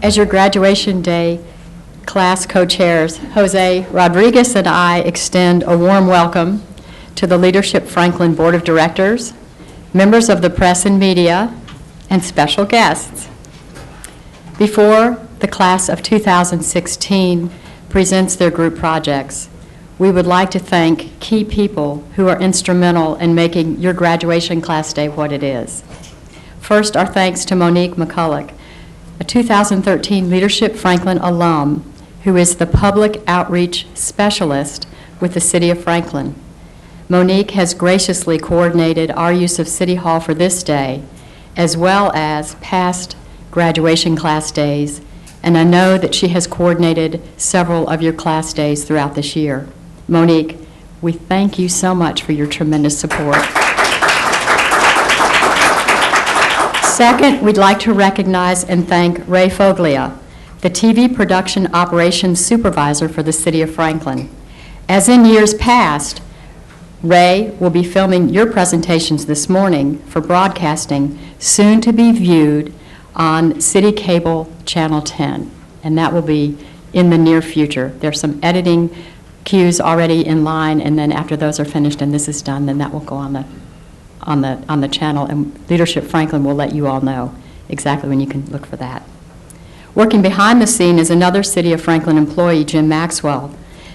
As your graduation day class co-chairs, Jose Rodriguez and I extend a warm welcome to the Leadership Franklin Board of Directors, members of the press and media, and special guests. Before the class of 2016 presents their group projects, we would like to thank key people who are instrumental in making your graduation class day what it is. First, our thanks to Monique McCulloch, a 2013 Leadership Franklin alum who is the Public Outreach Specialist with the City of Franklin. Monique has graciously coordinated our use of City Hall for this day, as well as past graduation class days, and I know that she has coordinated several of your class days throughout this year. Monique, we thank you so much for your tremendous support. Second, we'd like to recognize and thank Ray Foglia, the TV production operations supervisor for the City of Franklin. As in years past, Ray will be filming your presentations this morning for broadcasting, soon to be viewed on City Cable Channel 10, and that will be in the near future. There's some editing cues already in line, and then after those are finished and this is done, then that will go on the channel, and Leadership Franklin will let you all know exactly when you can look for that. Working behind the scene is another City of Franklin employee, Jim Maxwell.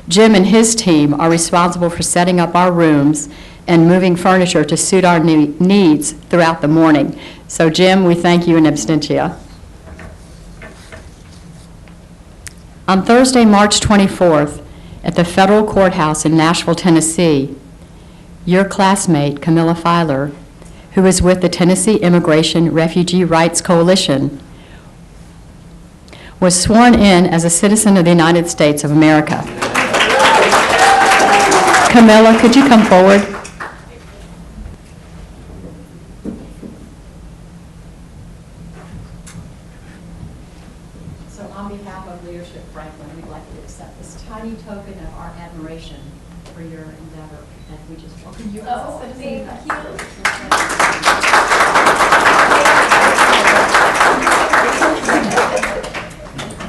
Jim and his team are responsible for setting up our rooms and moving furniture to suit our needs throughout the morning. So Jim, we thank you in absentia. On Thursday, March 24th, at the Federal Courthouse in Nashville, Tennessee, your classmate, Camilla Filer, who is with the Tennessee Immigration Refugee Rights Coalition, was sworn in as a citizen of the United States of America. Camilla, could you come forward? So on behalf of Leadership Franklin, we'd like to accept this tiny token of our admiration for your endeavor, and we just welcome you as a citizen. Thank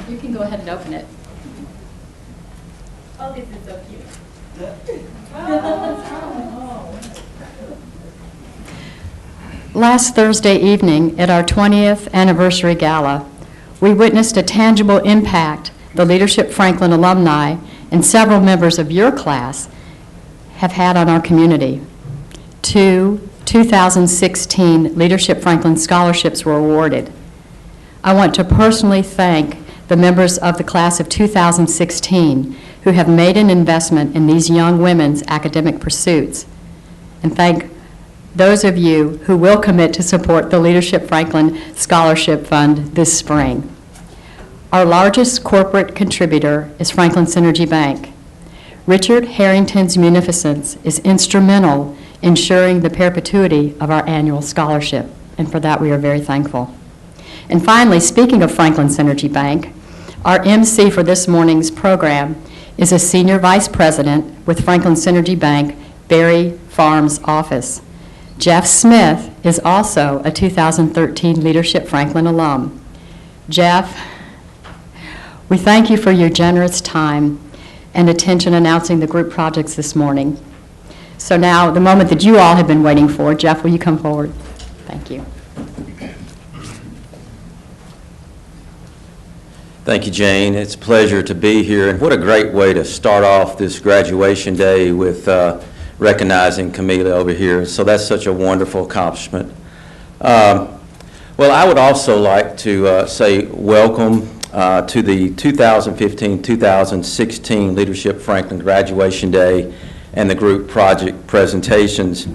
you. You can go ahead and open it. Oh, this is so cute. Last Thursday evening at our 20th anniversary gala, we witnessed a tangible impact the Leadership Franklin alumni and several members of your class have had on our community. 2 2016 Leadership Franklin scholarships were awarded. I want to personally thank the members of the class of 2016 who have made an investment in these young women's academic pursuits, and thank those of you who will commit to support the Leadership Franklin Scholarship Fund this spring. Our largest corporate contributor is Franklin Synergy Bank. Richard Harrington's munificence is instrumental in ensuring the perpetuity of our annual scholarship, and for that we are very thankful. And finally, speaking of Franklin Synergy Bank, our MC for this morning's program is a Senior Vice President with Franklin Synergy Bank, Berry Farms office. Jeff Smith is also a 2013 Leadership Franklin alum. Jeff, we thank you for your generous time and attention announcing the group projects this morning. So now, the moment that you all have been waiting for, Jeff, will you come forward? Thank you. Thank you, Jane. It's a pleasure to be here, and what a great way to start off this graduation day with recognizing Camilla over here. So that's such a wonderful accomplishment. Well, I would also like to say welcome to the 2015-2016 Leadership Franklin Graduation Day and the group project presentations.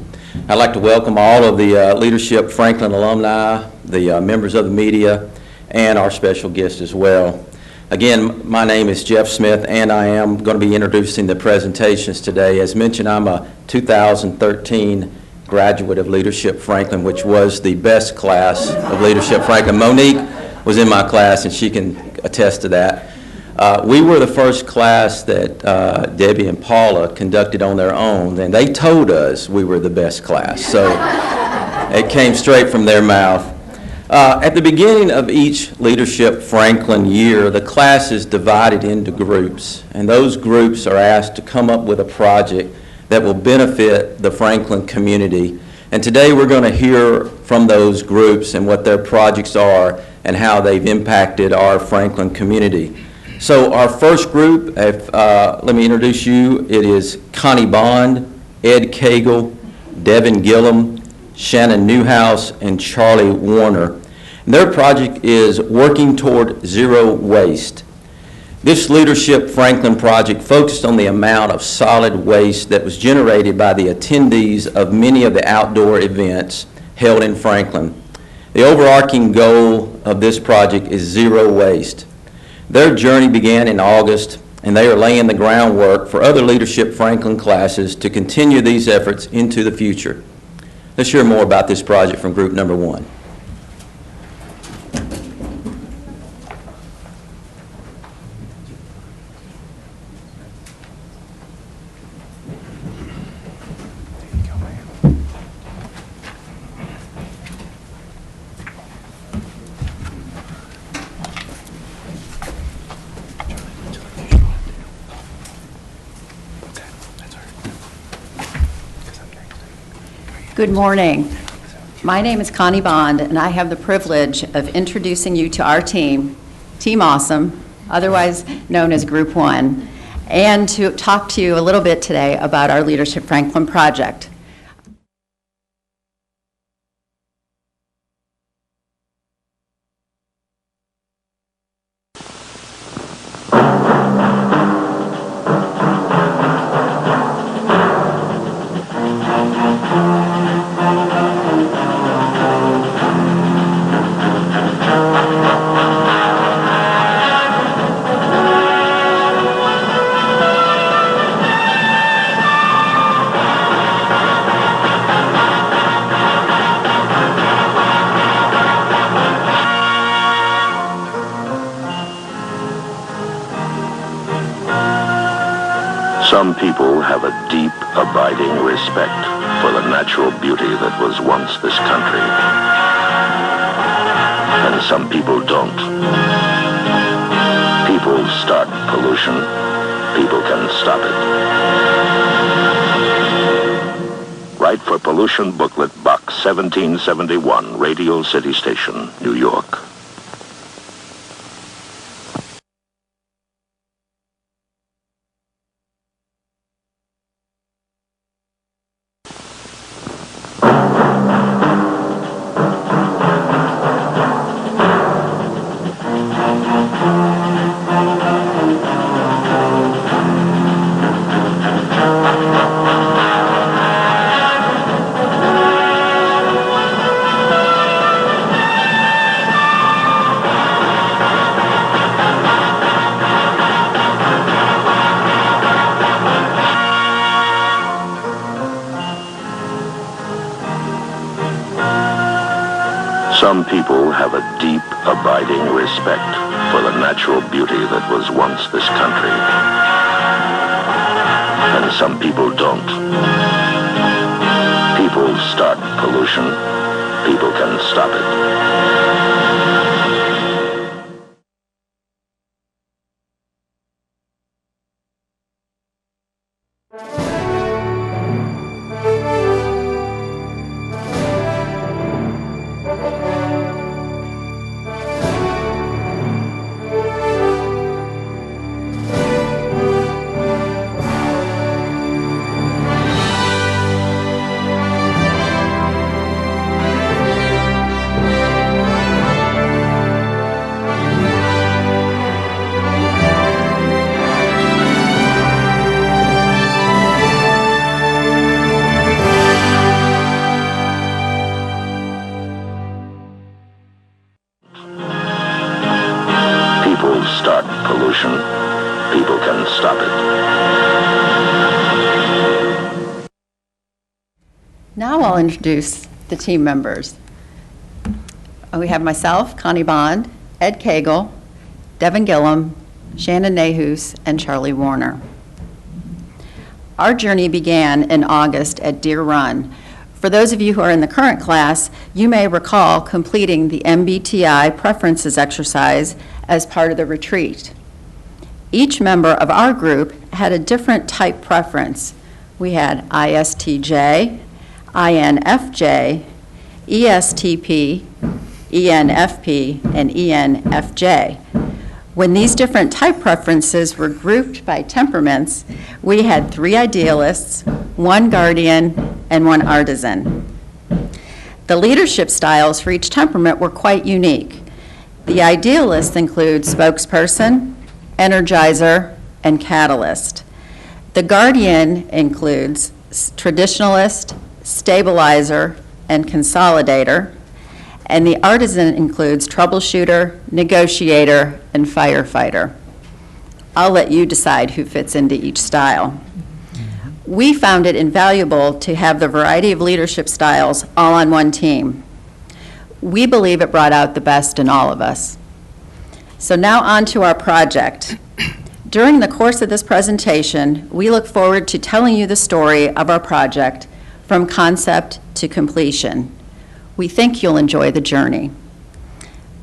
I'd like to welcome all of the Leadership Franklin alumni, the members of the media, and our special guest as well. Again, my name is Jeff Smith, and I am going to be introducing the presentations today. As mentioned, I'm a 2013 graduate of Leadership Franklin, which was the best class of Leadership Franklin. Monique was in my class, and she can attest to that. We were the first class that Debbie and Paula conducted on their own, and they told us we were the best class. So it came straight from their mouth. At the beginning of each Leadership Franklin year, the class is divided into groups, and those groups are asked to come up with a project that will benefit the Franklin community. And today we're going to hear from those groups and what their projects are and how they've impacted our Franklin community. So our first group, let me introduce you. It is Connie Bond, Ed Cagle, Devin Gillum, Shannon Newhouse, and Charlie Warner. And their project is Working Toward Zero Waste. This Leadership Franklin project focused on the amount of solid waste that was generated by the attendees of many of the outdoor events held in Franklin. The overarching goal of this project is zero waste. Their journey began in August, and they are laying the groundwork for other Leadership Franklin classes to continue these efforts into the future. Let's hear more about this project from group number one. Good morning. My name is Connie Bond, and I have the privilege of introducing you to our team, Team Awesome, otherwise known as Group 1, and to talk to you a little bit today about our Leadership Franklin project. Some people have a deep, abiding respect for the natural beauty that was once this country. And some people don't. People start pollution. People can stop it. Write for Pollution Booklet, Box 1771, Radio City Station, New York. Some people have a deep, abiding respect for the natural beauty that was once this country. And some people don't. People start pollution. People can stop it. People start pollution. People can stop it. Now I'll introduce the team members. We have myself, Connie Bond, Ed Cagle, Devin Gillum, Shannon Nehus, and Charlie Warner. Our journey began in August at Deer Run For those of you who are in the current class, you may recall completing the MBTI preferences exercise as part of the retreat. Each member of our group had a different type preference. We had ISTJ, INFJ, ESTP, ENFP, and ENFJ. When these different type preferences were grouped by temperaments, we had 3 idealists, 1 guardian, and 1 artisan. The leadership styles for each temperament were quite unique. The idealists include spokesperson, energizer, and catalyst. The guardian includes traditionalist, stabilizer, and consolidator. And the artisan includes troubleshooter, negotiator, and firefighter. I'll let you decide who fits into each style. We found it invaluable to have the variety of leadership styles all on one team. We believe it brought out the best in all of us. So now on to our project. During the course of this presentation, we look forward to telling you the story of our project from concept to completion. We think you'll enjoy the journey.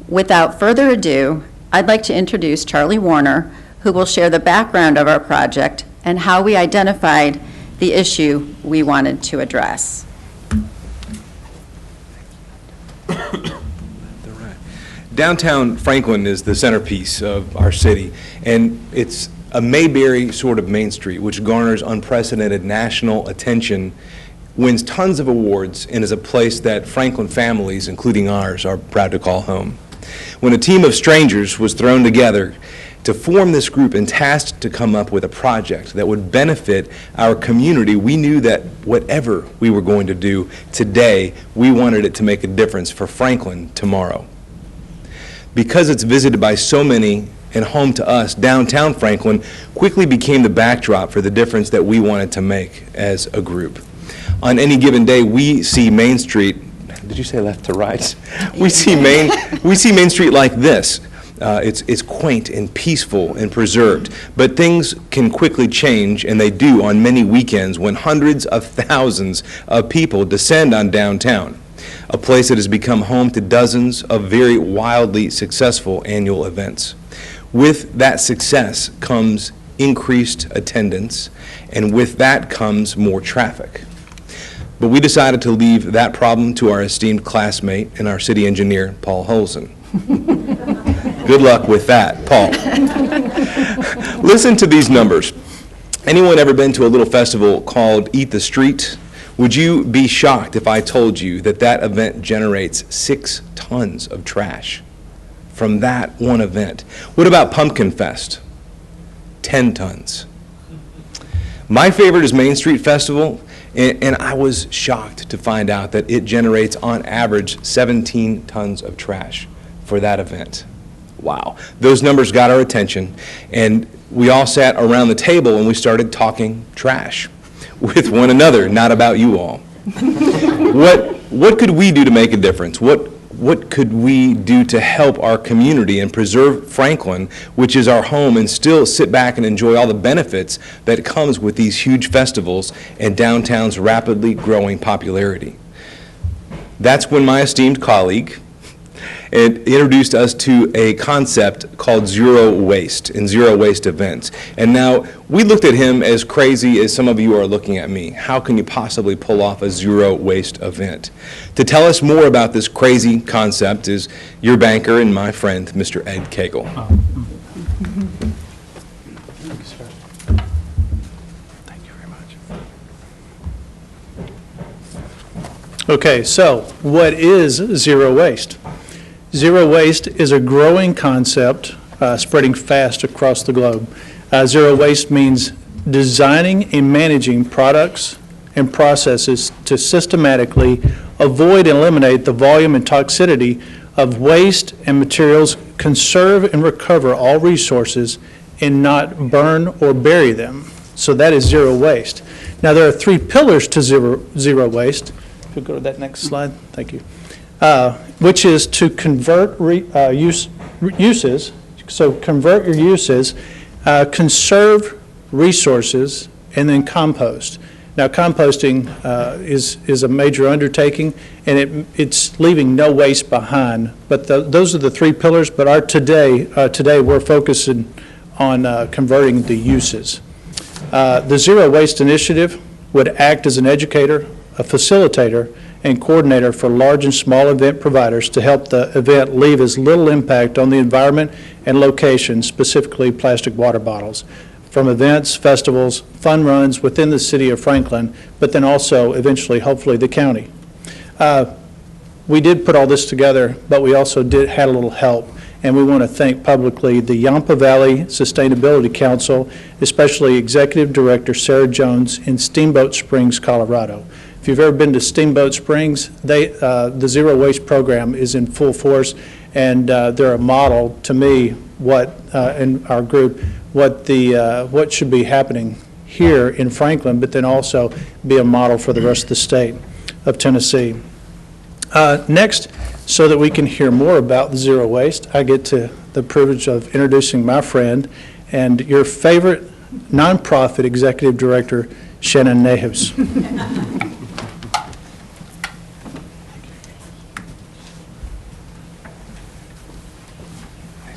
Without further ado, I'd like to introduce Charlie Warner, who will share the background of our project and how we identified the issue we wanted to address. Downtown Franklin is the centerpiece of our city, and it's a Mayberry sort of Main Street, which garners unprecedented national attention, wins tons of awards, and is a place that Franklin families, including ours, are proud to call home. When a team of strangers was thrown together to form this group and tasked to come up with a project that would benefit our community, we knew that whatever we were going to do today, we wanted it to make a difference for Franklin tomorrow. Because it's visited by so many and home to us, downtown Franklin quickly became the backdrop for the difference that we wanted to make as a group. On any given day, we see Main Street, did you say left to right? We see Main Street like this. It's quaint and peaceful and preserved, but things can quickly change, and they do on many weekends when hundreds of thousands of people descend on downtown, a place that has become home to dozens of very wildly successful annual events. With that success comes increased attendance, and with that comes more traffic. But we decided to leave that problem to our esteemed classmate and our city engineer, Paul Holzen. Good luck with that, Paul. Listen to these numbers. Anyone ever been to a little festival called Eat the Street? Would you be shocked if I told you that that event generates 6 tons of trash from that one event? What about Pumpkin Fest? 10 tons. My favorite is Main Street Festival, and I was shocked to find out that it generates on average 17 tons of trash for that event. Wow. Those numbers got our attention, and we all sat around the table and we started talking trash with one another, not about you all. What could we do to make a difference? What could we do to help our community and preserve Franklin, which is our home, and still sit back and enjoy all the benefits that comes with these huge festivals and downtown's rapidly growing popularity? That's when my esteemed colleague introduced us to a concept called zero waste and zero waste events. And now we looked at him as crazy as some of you are looking at me. How can you possibly pull off a zero waste event? To tell us more about this crazy concept is your banker and my friend, Mr. Ed Cagle. Thank you very much. Okay, so what is zero waste? Zero waste is a growing concept spreading fast across the globe. Zero waste means designing and managing products and processes to systematically avoid and eliminate the volume and toxicity of waste and materials, conserve and recover all resources, and not burn or bury them. So that is zero waste. Now, there are 3 pillars to zero waste. If you go to that next slide, thank you. Which is to convert uses, so convert your uses, conserve resources, and then compost. Now, composting is a major undertaking, and it's leaving no waste behind. But those are the three pillars, but today we're focusing on converting the uses. The Zero Waste Initiative would act as an educator, a facilitator, and coordinator for large and small event providers to help the event leave as little impact on the environment and location, specifically plastic water bottles, from events, festivals, fun runs within the city of Franklin, but then also eventually, hopefully, the county. We did put all this together, but we also had a little help, and we want to thank publicly the Yampa Valley Sustainability Council, especially Executive Director Sarah Jones in Steamboat Springs, Colorado. If you've ever been to Steamboat Springs, the Zero Waste program is in full force, and they're a model to me in our group what should be happening here in Franklin, but then also be a model for the rest of the state of Tennessee. Next, so that we can hear more about Zero Waste, I get the privilege of introducing my friend and your favorite nonprofit executive director, Shannon Nahus.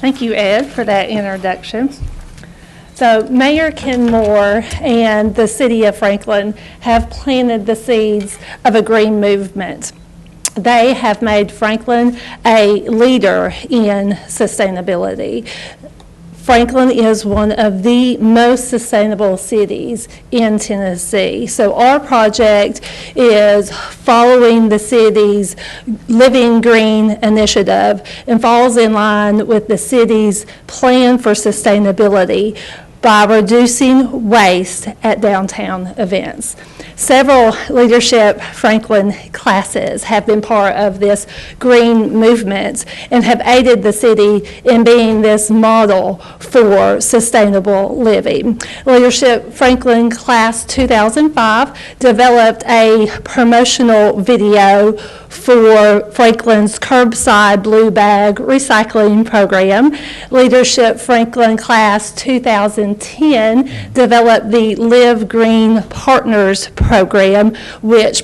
Thank you, Ed, for that introduction. So Mayor Ken Moore and the City of Franklin have planted the seeds of a green movement. They have made Franklin a leader in sustainability. Franklin is one of the most sustainable cities in Tennessee. So our project is following the city's Living Green initiative and falls in line with the city's plan for sustainability by reducing waste at downtown events. Several Leadership Franklin classes have been part of this green movement and have aided the city in being this model for sustainable living. Leadership Franklin Class 2005 developed a promotional video for Franklin's curbside blue bag recycling program. Leadership Franklin Class 2010 developed the Live Green Partners program, which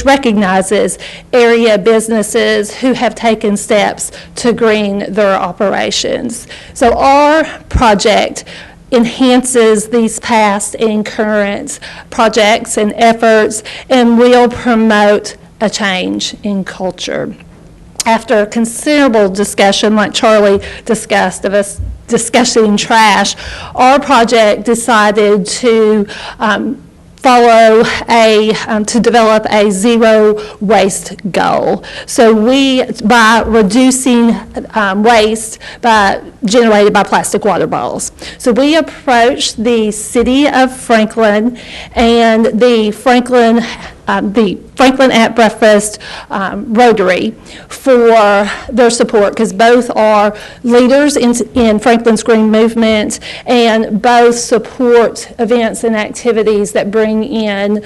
recognizes area businesses who have taken steps to green their operations. So our project enhances these past and current projects and efforts and will promote a change in culture. After considerable discussion, like Charlie discussed, of us discussing trash, our project decided to develop a zero waste goal. So by reducing waste generated by plastic water bottles. So we approached the City of Franklin and the Franklin at Breakfast Rotary for their support, because both are leaders in Franklin's Green Movement and both support events and activities that bring in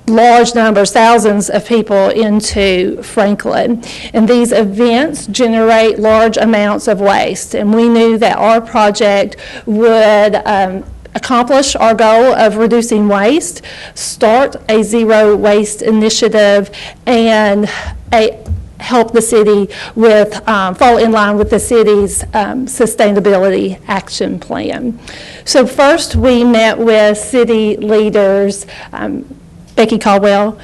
large numbers, thousands of people into Franklin. And these events generate large amounts of waste. And we knew that our project would accomplish our goal of reducing waste, start a zero waste initiative, and help the city with, fall in line with the city's sustainability action plan. So first we met with city leaders, Becky Caldwell,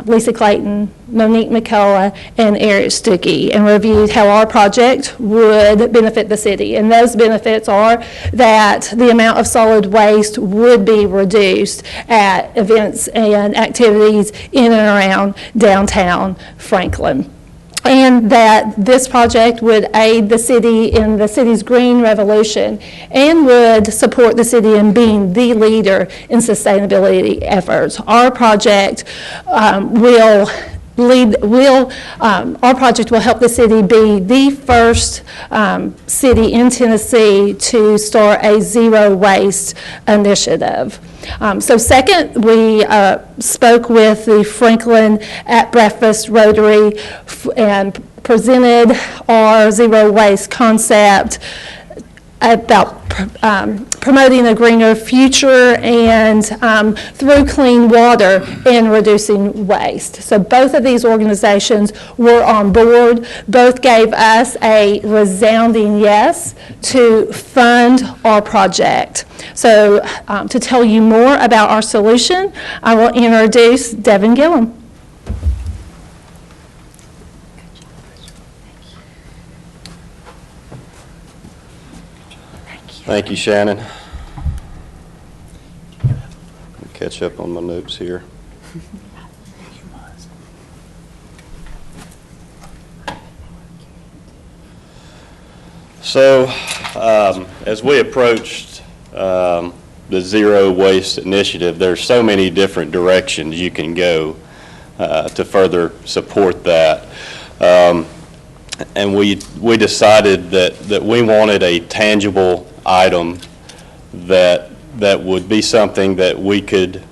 Lisa Clayton, Monique McCullough, and Eric Stuckey, and reviewed how our project would benefit the city. And those benefits are that the amount of solid waste would be reduced at events and activities in and around downtown Franklin, and that this project would aid the city in the city's green revolution and would support the city in being the leader in sustainability efforts. Our project will help the city be the first city in Tennessee to start a zero waste initiative. So second, we spoke with the Franklin at Breakfast Rotary and presented our zero waste concept about promoting a greener future and through clean water and reducing waste. So both of these organizations were on board. Both gave us a resounding yes to fund our project. So to tell you more about our solution, I will introduce Devin Gillum. Thank you, Shannon. Catch up on my notes here. So, as we approached the Zero Waste Initiative, there's so many different directions you can go to further support that. And we decided that we wanted a tangible item that would be something that we could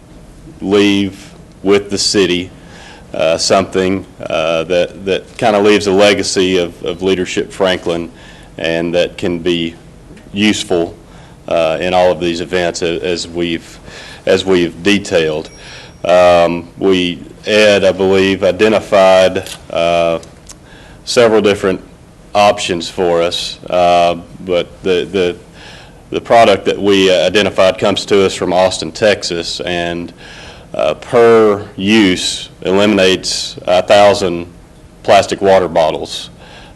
leave with the city, something that kind of leaves a legacy of Leadership Franklin and that can be useful in all of these events as we've detailed. Ed, I believe, identified several different options for us, but the product that we identified comes to us from Austin, Texas, and per use eliminates 1,000 plastic water bottles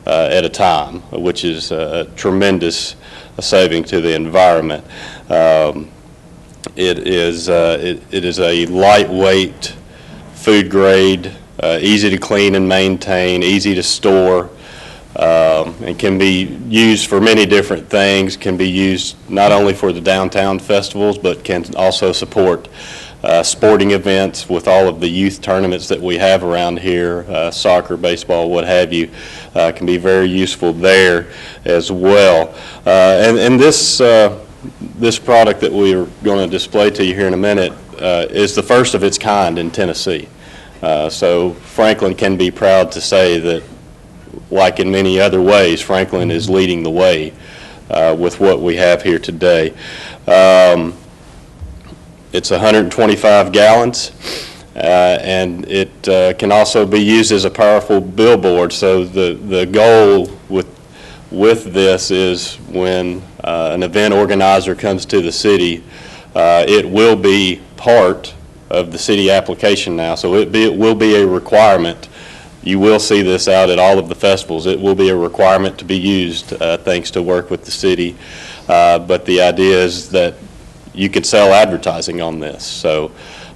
at a time, which is a tremendous saving to the environment. It is a lightweight, food grade, easy to clean and maintain, easy to store, and can be used for many different things. Can be used not only for the downtown festivals, but can also support sporting events with all of the youth tournaments that we have around here, soccer, baseball, what have you, can be very useful there as well. And this product that we're going to display to you here in a minute is the first of its kind in Tennessee. So Franklin can be proud to say that, like in many other ways, Franklin is leading the way with what we have here today. It's 125 gallons, and it can also be used as a powerful billboard. So the goal with this is when an event organizer comes to the city, it will be part of the city application now. So it will be a requirement. You will see this out at all of the festivals. It will be a requirement to be used thanks to work with the city. But the idea is that you could sell advertising on this. So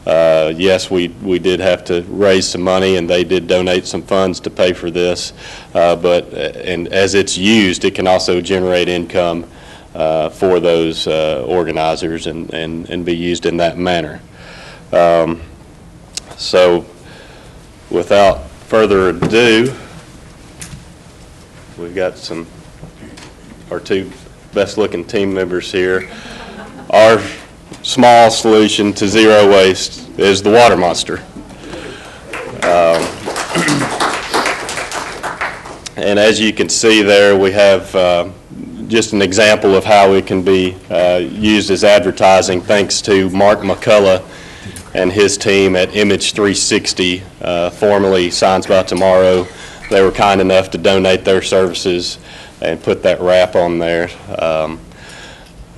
yes, we did have to raise some money, and they did donate some funds to pay for this. And as it's used, it can also generate income for those organizers and be used in that manner. So without further ado, we've got our two best looking team members here. Our small solution to zero waste is the Water Monster. And as you can see there, we have just an example of how it can be used as advertising, thanks to Mark McCullough and his team at Image 360, formerly Signs by Tomorrow. They were kind enough to donate their services and put that wrap on there.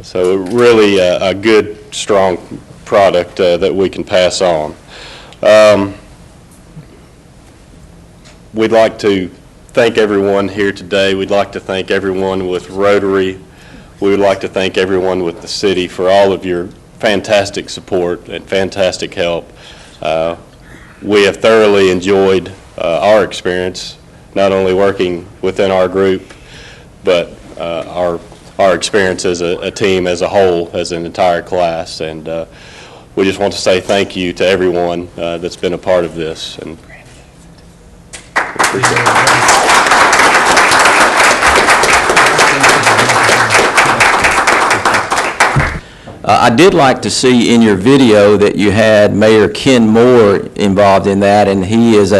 So really a good, strong product that we can pass on. We'd like to thank everyone here today. We'd like to thank everyone with Rotary. We would like to thank everyone with the city for all of your fantastic support and fantastic help. We have thoroughly enjoyed our experience, not only working within our group, but our experience as a team as a whole, as an entire class. And we just want to say thank you to everyone that's been a part of this. And appreciate it. I did like to see in your video that you had Mayor Ken Moore involved in that, and he is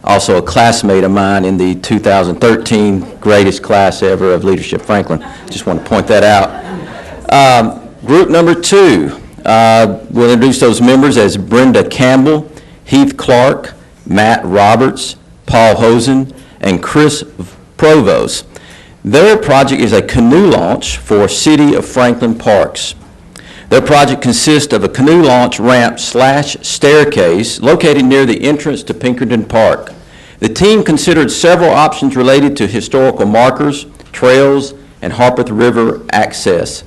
also a classmate of mine in the 2013 greatest class ever of Leadership Franklin. Just want to point that out. Group number 2, we'll introduce those members as Brenda Campbell, Heath Clark, Matt Roberts, Paul Hosen, and Chris Provost. Their project is a canoe launch for City of Franklin Parks. Their project consists of a canoe launch ramp / staircase located near the entrance to Pinkerton Park. The team considered several options related to historical markers, trails, and Harpeth River access.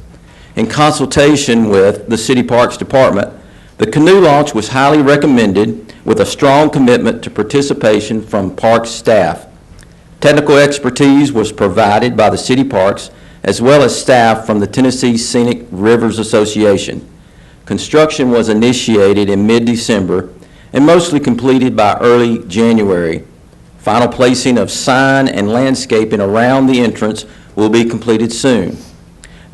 In consultation with the City Parks Department, the canoe launch was highly recommended with a strong commitment to participation from park staff. Technical expertise was provided by the City Parks as well as staff from the Tennessee Scenic Rivers Association. Construction was initiated in mid-December and mostly completed by early January. Final placing of sign and landscaping around the entrance will be completed soon.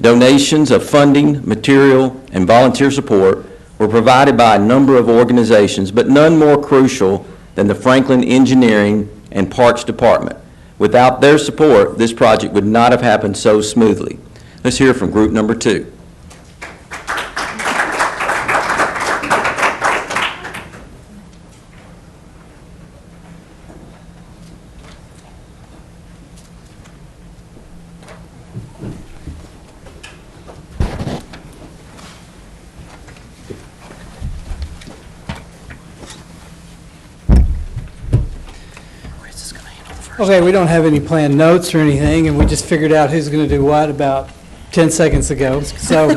Donations of funding, material, and volunteer support were provided by a number of organizations, but none more crucial than the Franklin Engineering and Parks Department. Without their support, this project would not have happened so smoothly. Let's hear from group number 2. Okay, we don't have any planned notes or anything, and we just figured out who's going to do what about 10 seconds ago. So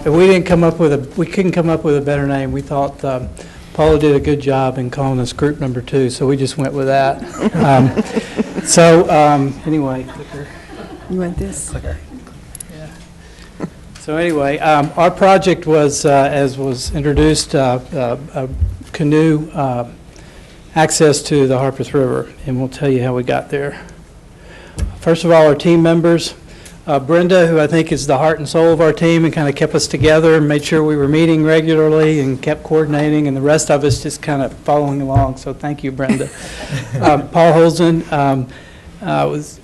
we couldn't come up with a better name. We thought Paula did a good job in calling us group number 2, so we just went with that. Anyway, clicker. You want this? Clicker. Yeah. So anyway, our project was, as was introduced, a canoe access to the Harpeth River, and we'll tell you how we got there. First of all, our team members, Brenda, who I think is the heart and soul of our team and kind of kept us together and made sure we were meeting regularly and kept coordinating, and the rest of us just kind of following along, so thank you, Brenda. Paul Holzen was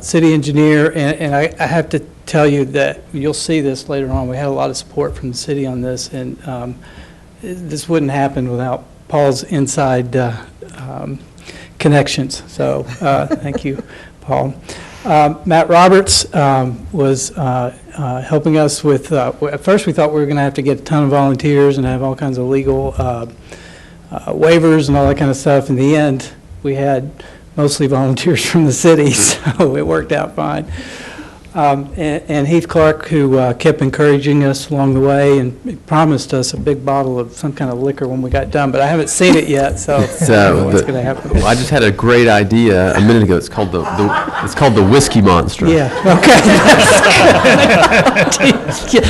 city engineer, and I have to tell you that you'll see this later on. We had a lot of support from the city on this, and this wouldn't happen without Paul's inside connections. So thank you, Paul. Matt Roberts was helping us with, at first we thought we were going to have to get a ton of volunteers and have all kinds of legal waivers and all that kind of stuff. In the end, we had mostly volunteers from the city, so it worked out fine. And Heath Clark, who kept encouraging us along the way and promised us a big bottle of some kind of liquor when we got done, but I haven't seen it yet, so I don't know what's going to happen. Well, I just had a great idea a minute ago. It's called the Whiskey Monster. Yeah, okay.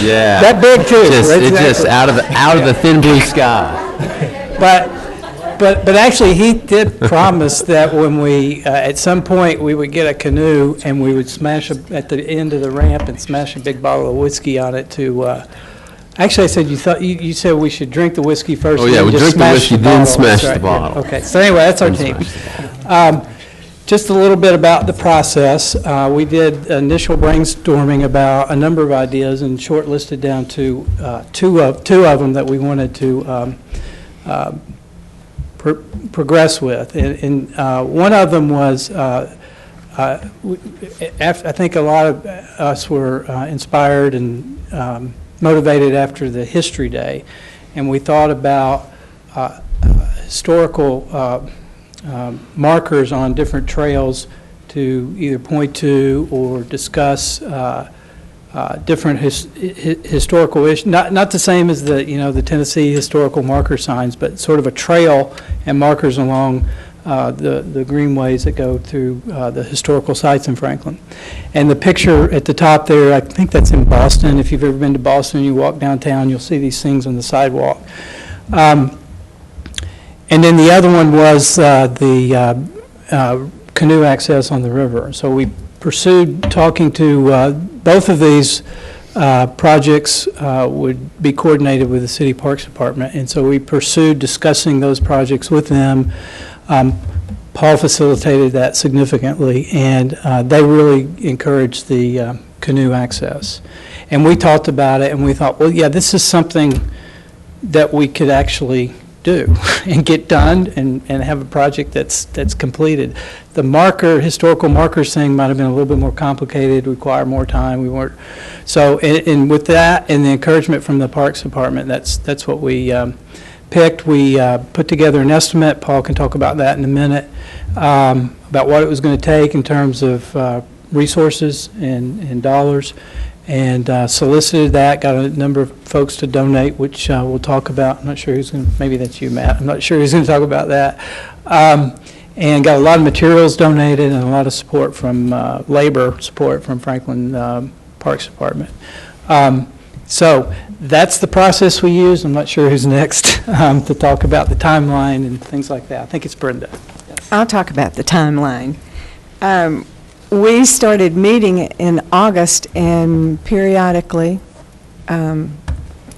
Yeah. That big too. It's just out of the thin blue sky. But actually, he did promise that when we, at some point, we would get a canoe and we would smash at the end of the ramp and smash a big bottle of whiskey on it to. Actually, I said you said we should drink the whiskey first. Oh yeah, we drink the whiskey, then smash the bottle. Okay, so anyway, that's our team. Just a little bit about the process. We did initial brainstorming about a number of ideas and shortlisted down to two of them that we wanted to progress with. And one of them was, I think a lot of us were inspired and motivated after the History Day, and we thought about historical markers on different trails to either point to or discuss different historical issues, not the same as the Tennessee historical marker signs, but sort of a trail and markers along the greenways that go through the historical sites in Franklin. And the picture at the top there, I think that's in Boston. If you've ever been to Boston and you walk downtown, you'll see these things on the sidewalk. And then the other one was the canoe access on the river. So we pursued talking to both of these projects would be coordinated with the City Parks Department, and so we pursued discussing those projects with them. Paul facilitated that significantly, and they really encouraged the canoe access. And we talked about it, and we thought, well, yeah, this is something that we could actually do and get done and have a project that's completed. The historical markers thing might have been a little bit more complicated, require more time. We weren't, so, and with that and the encouragement from the Parks Department, that's what we picked. We put together an estimate. Paul can talk about that in a minute, about what it was going to take in terms of resources and dollars, and solicited that, got a number of folks to donate, which we'll talk about. I'm not sure who's going to, maybe that's you, Matt. I'm not sure who's going to talk about that. And got a lot of materials donated and a lot of support from, labor support from Franklin Parks Department. So that's the process we use. I'm not sure who's next to talk about the timeline and things like that. I think it's Brenda. I'll talk about the timeline. We started meeting in August, and periodically from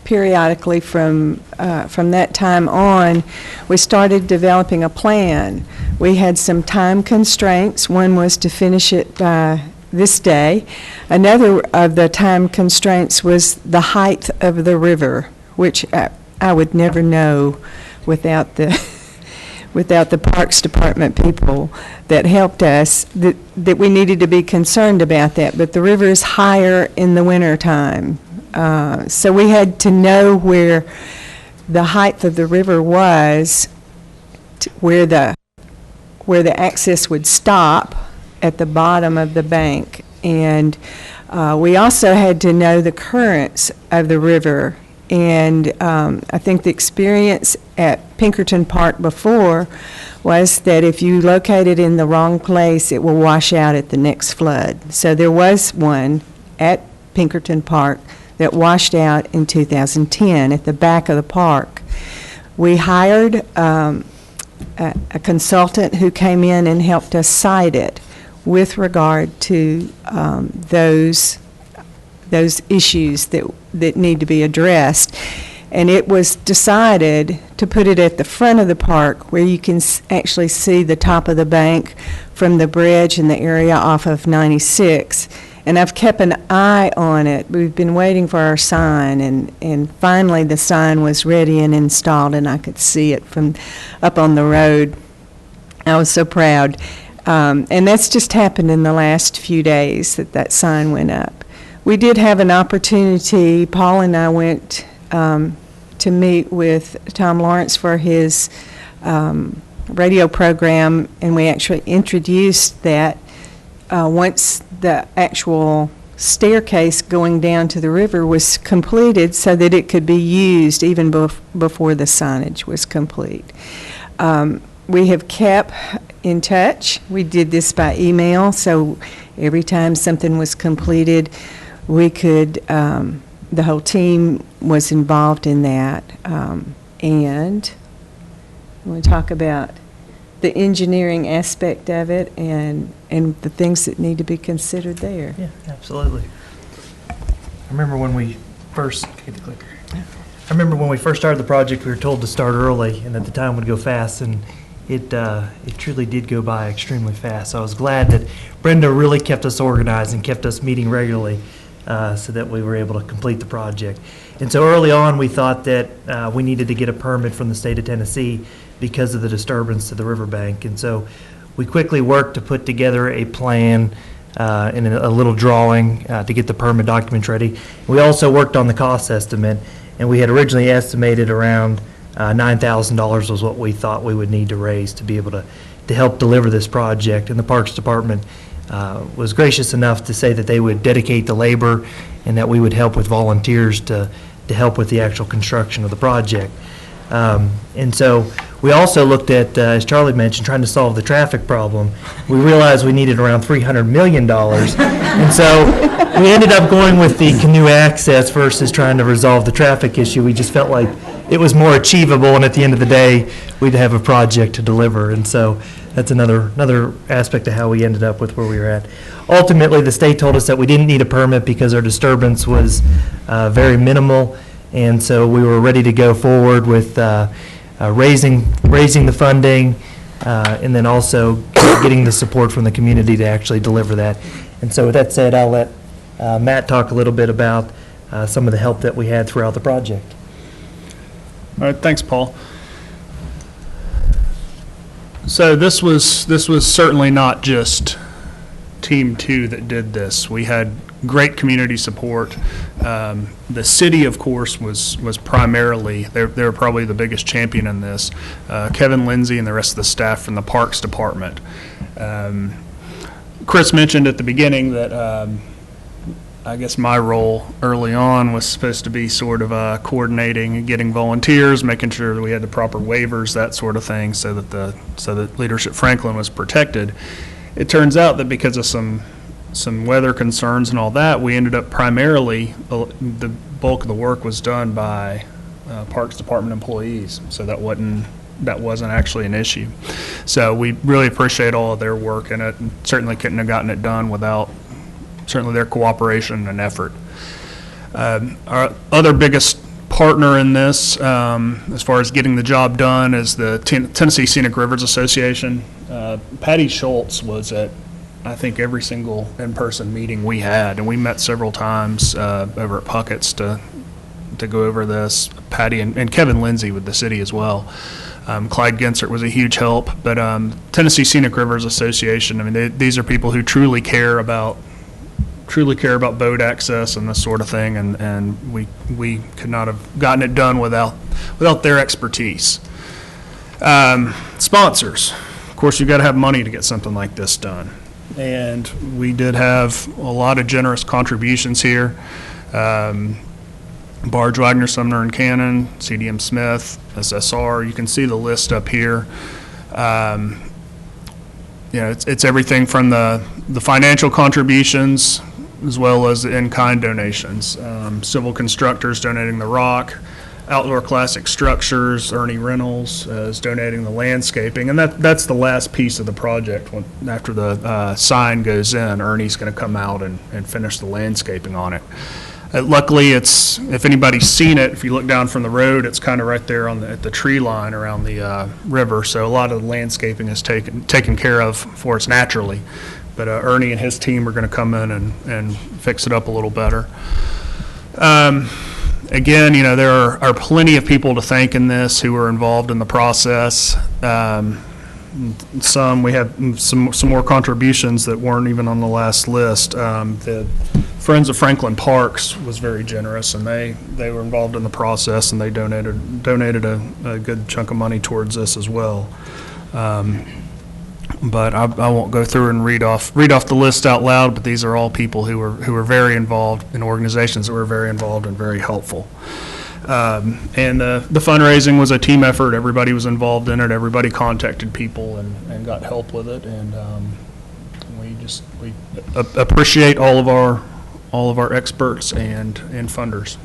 that time on, we started developing a plan. We had some time constraints. One was to finish it by this day. Another of the time constraints was the height of the river, which I would never know without the without the Parks Department people that helped us, that we needed to be concerned about that. But the river is higher in the wintertime. So we had to know where the height of the river was, where the access would stop at the bottom of the bank. And we also had to know the currents of the river. And I think the experience at Pinkerton Park before was that if you locate it in the wrong place, it will wash out at the next flood. So there was one at Pinkerton Park that washed out in 2010 at the back of the park. We hired a consultant who came in and helped us site it with regard to those issues that need to be addressed. And it was decided to put it at the front of the park where you can actually see the top of the bank from the bridge and the area off of 96. And I've kept an eye on it. We've been waiting for our sign, and finally the sign was ready and installed, and I could see it from up on the road. I was so proud. And that's just happened in the last few days that sign went up. We did have an opportunity, Paul and I went to meet with Tom Lawrence for his radio program, and we actually introduced that once the actual staircase going down to the river was completed so that it could be used even before the signage was complete. We have kept in touch. We did this by email, so every time something was completed, we could, the whole team was involved in that. And I want to talk about the engineering aspect of it and the things that need to be considered there. Yeah, absolutely. I remember when we first started the project, we were told to start early and that the time would go fast, and it truly did go by extremely fast. So I was glad that Brenda really kept us organized and kept us meeting regularly so that we were able to complete the project. And so early on, we thought that we needed to get a permit from the state of Tennessee because of the disturbance to the riverbank. And so we quickly worked to put together a plan and a little drawing to get the permit documents ready. We also worked on the cost estimate, and we had originally estimated around $9,000 was what we thought we would need to raise to be able to help deliver this project. And the Parks Department was gracious enough to say that they would dedicate the labor and that we would help with volunteers to help with the actual construction of the project. And so we also looked at, as Charlie mentioned, trying to solve the traffic problem. We realized we needed around $300 million. And so we ended up going with the canoe access versus trying to resolve the traffic issue. We just felt like it was more achievable, and at the end of the day, we'd have a project to deliver. And so that's another aspect of how we ended up with where we were at. Ultimately, the state told us that we didn't need a permit because our disturbance was very minimal, and so we were ready to go forward with raising the funding, and then also getting the support from the community to actually deliver that. And so with that said, I'll let Matt talk a little bit about some of the help that we had throughout the project. All right, thanks, Paul. So this was certainly not just Team 2 that did this. We had great community support. The city, of course, was primarily, they were probably the biggest champion in this. Kevin Lindsay and the rest of the staff from the Parks Department. Chris mentioned at the beginning that I guess my role early on was supposed to be sort of coordinating and getting volunteers, making sure that we had the proper waivers, that sort of thing, so that Leadership Franklin was protected. It turns out that because of some weather concerns and all that, we ended up primarily, the bulk of the work was done by Parks Department employees, so that wasn't actually an issue. So we really appreciate all of their work in it, and certainly couldn't have gotten it done without certainly their cooperation and effort. Our other biggest partner in this, as far as getting the job done, is the Tennessee Scenic Rivers Association. Patty Schultz was at, I think, every single in-person meeting we had, and we met several times over at Puckett's to go over this. Patty and Kevin Lindsay with the city as well. Clyde Gensert was a huge help, but Tennessee Scenic Rivers Association, I mean, these are people who truly care about boat access and this sort of thing, and we could not have gotten it done without their expertise. Sponsors. Of course, you've got to have money to get something like this done. And we did have a lot of generous contributions here. Barge, Wagner, Sumner and Cannon, CDM Smith, SSR. You can see the list up here. It's everything from the financial contributions as well as the in-kind donations. Civil Constructors donating the rock, Outdoor Classic Structures, Ernie Reynolds is donating the landscaping, and that's the last piece of the project. After the sign goes in, Ernie's going to come out and finish the landscaping on it. Luckily, if anybody's seen it, if you look down from the road, it's kind of right there at the tree line around the river, so a lot of the landscaping is taken care of for us naturally. But Ernie and his team are going to come in and fix it up a little better. Again, there are plenty of people to thank in this who were involved in the process. We have some more contributions that weren't even on the last list. The Friends of Franklin Parks was very generous, and they were involved in the process, and they donated a good chunk of money towards this as well. But I won't go through and read off the list out loud, but these are all people who were very involved in organizations that were very involved and very helpful. And the fundraising was a team effort. Everybody was involved in it. Everybody contacted people and got help with it. And we appreciate all of our experts and funders.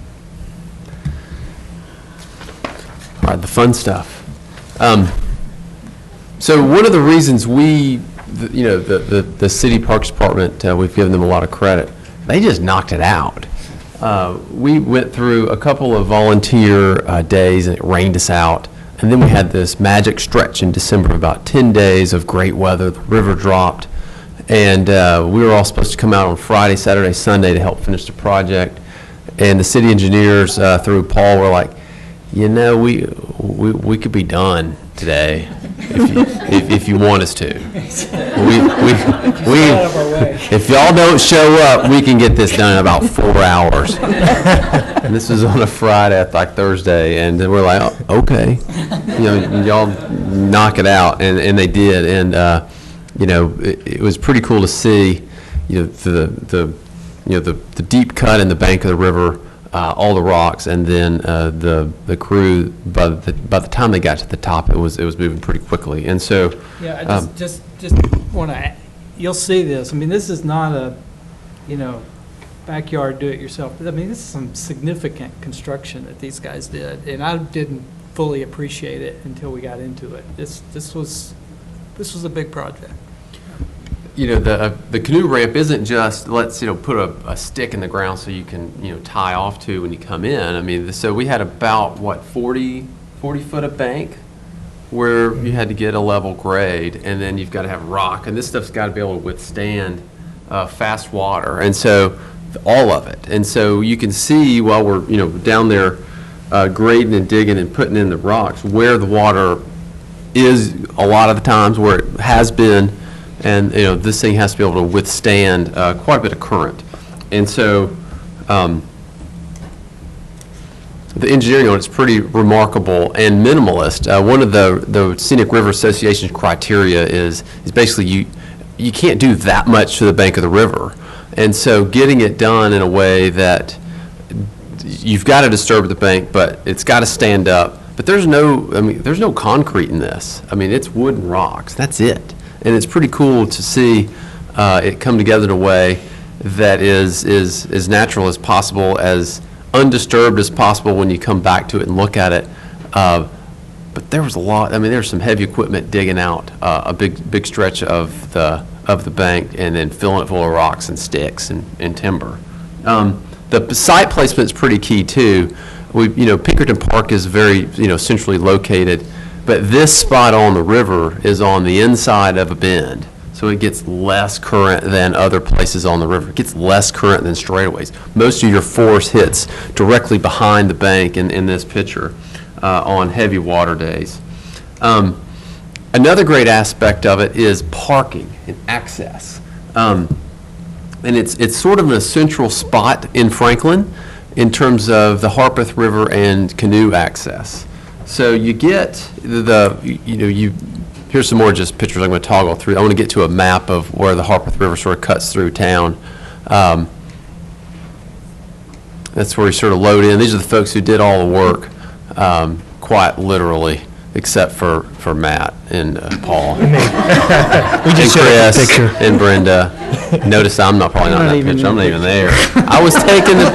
All right, the fun stuff. So one of the reasons the City Parks Department, we've given them a lot of credit. They just knocked it out. We went through a couple of volunteer days, and it rained us out. And then we had this magic stretch in December, about 10 days of great weather. The river dropped, and we were all supposed to come out on Friday, Saturday, Sunday to help finish the project. And the city engineers, through Paul, were like, we could be done today if you want us to. If y'all don't show up, we can get this done in about 4 hours. And this was on a Friday, like Thursday, and then we're like, oh, okay, y'all knock it out, and they did, and it was pretty cool to see, the deep cut in the bank of the river. All the rocks, and then the crew. By the time they got to the top, it was moving pretty quickly, and so. Yeah, I just want to. You'll see this. I mean, this is not a, backyard do-it-yourself. I mean, this is some significant construction that these guys did, and I didn't fully appreciate it until we got into it. This was a big project. You know, the canoe ramp isn't just, let's, put a stick in the ground so you can, tie off to when you come in. I mean, so we had about, 40 foot of bank where you had to get a level grade, and then you've got to have rock, and this stuff's got to be able to withstand fast water, and so all of it. And so you can see while we're, down there grading and digging and putting in the rocks where the water is a lot of the times, where it has been. And, this thing has to be able to withstand quite a bit of current. And so the engineering on it's pretty remarkable and minimalist. One of the Scenic River Association's criteria is basically you can't do that much to the bank of the river. And so getting it done in a way that you've got to disturb the bank, but it's got to stand up. But there's no concrete in this. I mean, it's wood and rocks. That's it. And it's pretty cool to see it come together in a way that is as natural as possible, as undisturbed as possible when you come back to it and look at it. But there was a lot. I mean, there's some heavy equipment digging out a big stretch of the bank and then filling it full of rocks and sticks and timber. The site placement is pretty key too. Pinkerton Park is very centrally located, but this spot on the river is on the inside of a bend, so it gets less current than other places on the river. It gets less current than straightaways. Most of your force hits directly behind the bank in this picture on heavy water days. Another great aspect of it is parking and access. And it's sort of a central spot in Franklin in terms of the Harpeth River and canoe access. So you get here's some more just pictures I'm going to toggle through. I want to get to a map of where the Harpeth River sort of cuts through town. That's where you sort of load in. These are the folks who did all the work, quite literally, except for Matt and Paul. We just and showed the Chris picture. and Brenda. Notice I'm probably not in that picture. I'm not even there. I was taking the...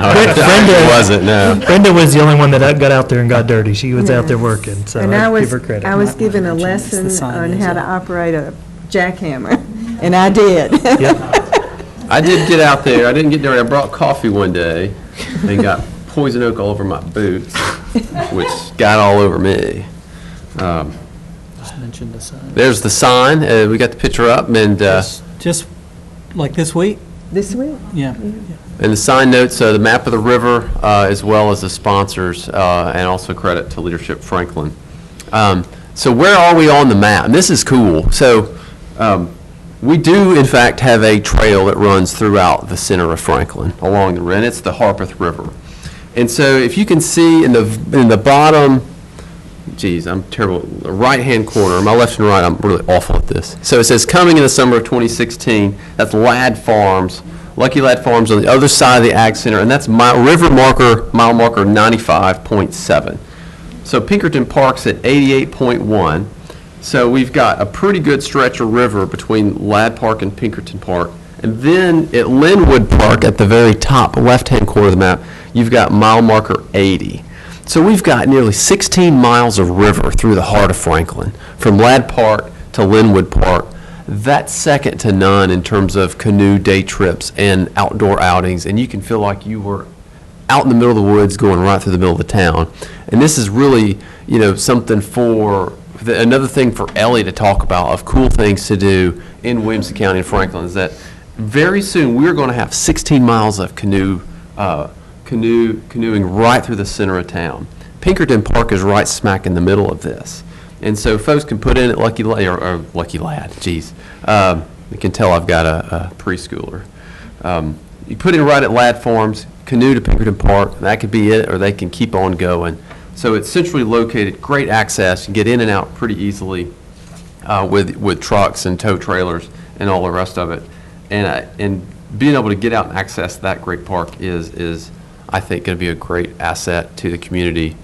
Brenda wasn't, no. Brenda was the only one that got out there and got dirty. She was out there working, so And I give her credit. I was given a lesson sign on is how to up. operate a jackhammer, and I did. Yep. I did get out there. I didn't get dirty. I brought coffee one day and got poison oak all over my boots, which got all over me. Just mention the sign. There's the sign. We got the picture up, and Just like this week? This week? Yeah. the sign notes the map of the river, as well as the sponsors, and also credit to Leadership Franklin. So where are we on the map? And this is cool. So we do, in fact, have a trail that runs throughout the center of Franklin along the river, and it's the Harpeth River. And so if you can see in the bottom, geez, I'm terrible, the right-hand corner, my left and right, I'm really awful at this. So it says, coming in the summer of 2016, that's Ladd Farms, Lucky Ladd Farms on the other side of the Ag Center, and that's mile marker 95.7. So Pinkerton Park's at 88.1. So we've got a pretty good stretch of river between Ladd Park and Pinkerton Park. And then at Linwood Park, at the very top left-hand corner of the map, you've got mile marker 80. So we've got nearly 16 miles of river through the heart of Franklin, from Ladd Park to Linwood Park. That's second to none in terms of canoe day trips and outdoor outings, and you can feel like you were out in the middle of the woods going right through the middle of the town. And this is really, something another thing for Ellie to talk about of cool things to do in Williamson County and Franklin is that very soon we're going to have 16 miles of canoeing right through the center of town. Pinkerton Park is right smack in the middle of this. And so folks can put in at Lucky Ladd, geez. You can tell I've got a preschooler. You put in right at Ladd Farms, canoe to Pinkerton Park, that could be it, or they can keep on going. So it's centrally located, great access, you can get in and out pretty easily with trucks and tow trailers and all the rest of it. And being able to get out and access that great park is I think, going to be a great asset to the community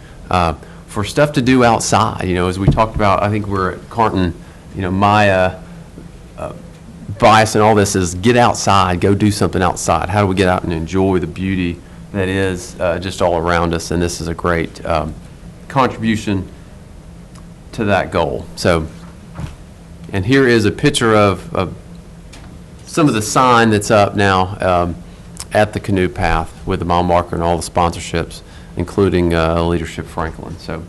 for stuff to do outside. As we talked about, I think we're at Carnton, Maya bias in all this is get outside, go do something outside. How do we get out and enjoy the beauty that is just all around us? And this is a great contribution to that goal. So, and here is a picture of some of the sign that's up now at the canoe path with the mile marker and all the sponsorships, including Leadership Franklin. So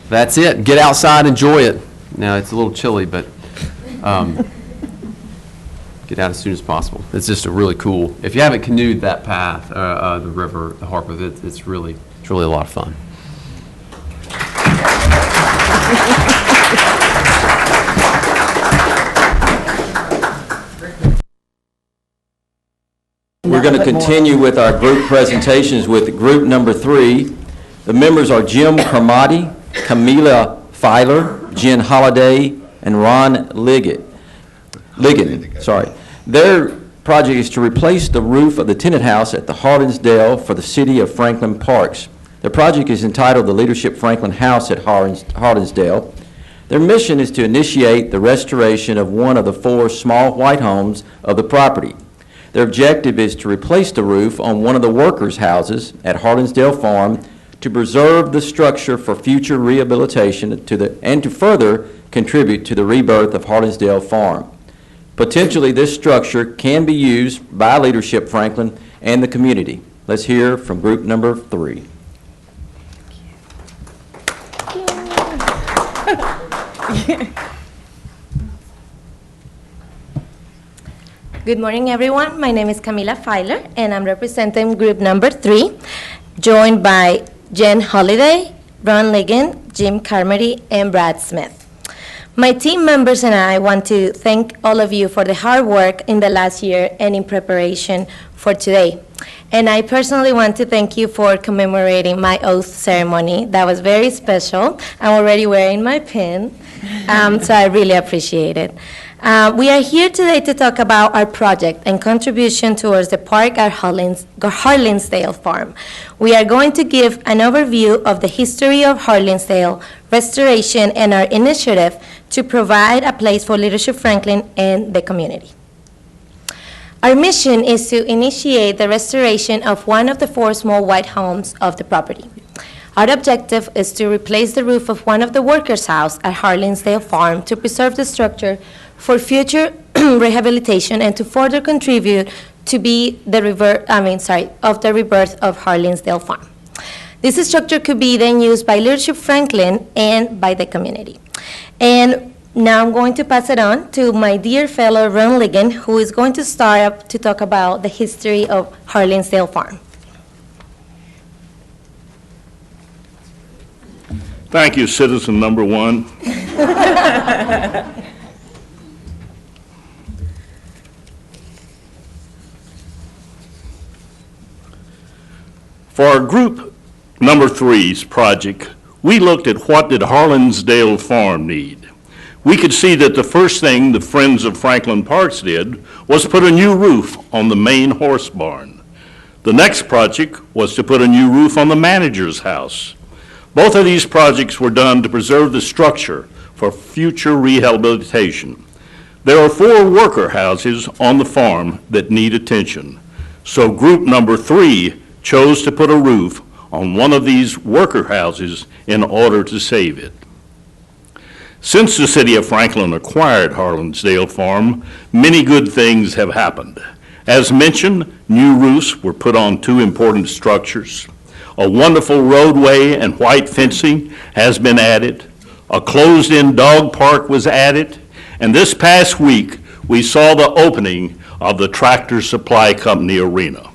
that's it. Get outside, enjoy it. Now, it's a little chilly, but get out as soon as possible. It's just a really cool, if you haven't canoed that path, the river, the Harpeth, it's really a lot of fun. We're going to continue with our group presentations with group number 3. The members are Jim Carmody, Camila Filer, Jen Holliday, and Ron Liggett. Sorry. Their project is to replace the roof of the tenant house at the Hardinsdale for the City of Franklin Parks. The project is entitled the Leadership Franklin House at Hardinsdale. Their mission is to initiate the restoration of one of the 4 small white homes of the property. Their objective is to replace the roof on one of the workers' houses at Hardinsdale Farm to preserve the structure for future rehabilitation and to further contribute to the rebirth of Hardinsdale Farm. Potentially, this structure can be used by Leadership Franklin and the community. Let's hear from group number 3. Good morning, everyone. My name is Camila Filer, and I'm representing group number 3, joined by Jen Holliday, Ron Liggett, Jim Carmody, and Brad Smith. My team members and I want to thank all of you for the hard work in the last year and in preparation for today. And I personally want to thank you for commemorating my oath ceremony. That was very special. I'm already wearing my pin, so I really appreciate it. We are here today to talk about our project and contribution towards the park at Harlinsdale Farm. We are going to give an overview of the history of Harlinsdale, restoration, and our initiative to provide a place for Leadership Franklin and the community. Our mission is to initiate the restoration of one of the 4 small white homes of the property. Our objective is to replace the roof of one of the workers' house at Harlinsdale Farm to preserve the structure for future rehabilitation and to further contribute to be the rebirth of Harlinsdale Farm. This structure could be then used by Leadership Franklin and by the community. And now I'm going to pass it on to my dear fellow Ron Liggett, who is going to start up to talk about the history of Harlinsdale Farm. Thank you, citizen number 1. For our group number 3's project, we looked at what did Harlinsdale Farm need. We could see that the first thing the Friends of Franklin Parks did was put a new roof on the main horse barn. The next project was to put a new roof on the manager's house. Both of these projects were done to preserve the structure for future rehabilitation. There are 4 worker houses on the farm that need attention. So group number 3 chose to put a roof on one of these worker houses in order to save it. Since the City of Franklin acquired Harlinsdale Farm, many good things have happened. As mentioned, new roofs were put on 2 important structures. A wonderful roadway and white fencing has been added. A closed-in dog park was added. And this past week, we saw the opening of the Tractor Supply Company Arena.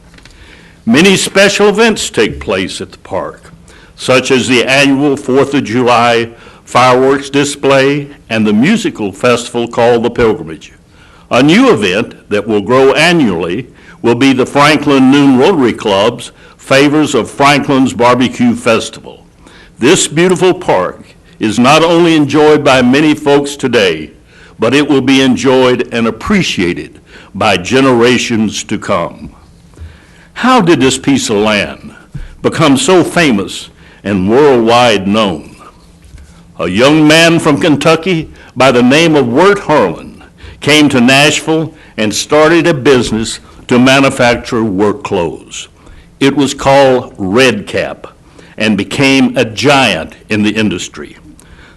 Many special events take place at the park, such as the annual 4th of July fireworks display and the musical festival called the Pilgrimage. A new event that will grow annually will be the Franklin Noon Rotary Club's Favors of Franklin's Barbecue Festival. This beautiful park is not only enjoyed by many folks today, but it will be enjoyed and appreciated by generations to come. How did this piece of land become so famous and worldwide known? A young man from Kentucky by the name of Wirt Harlan came to Nashville and started a business to manufacture work clothes. It was called Red Cap and became a giant in the industry.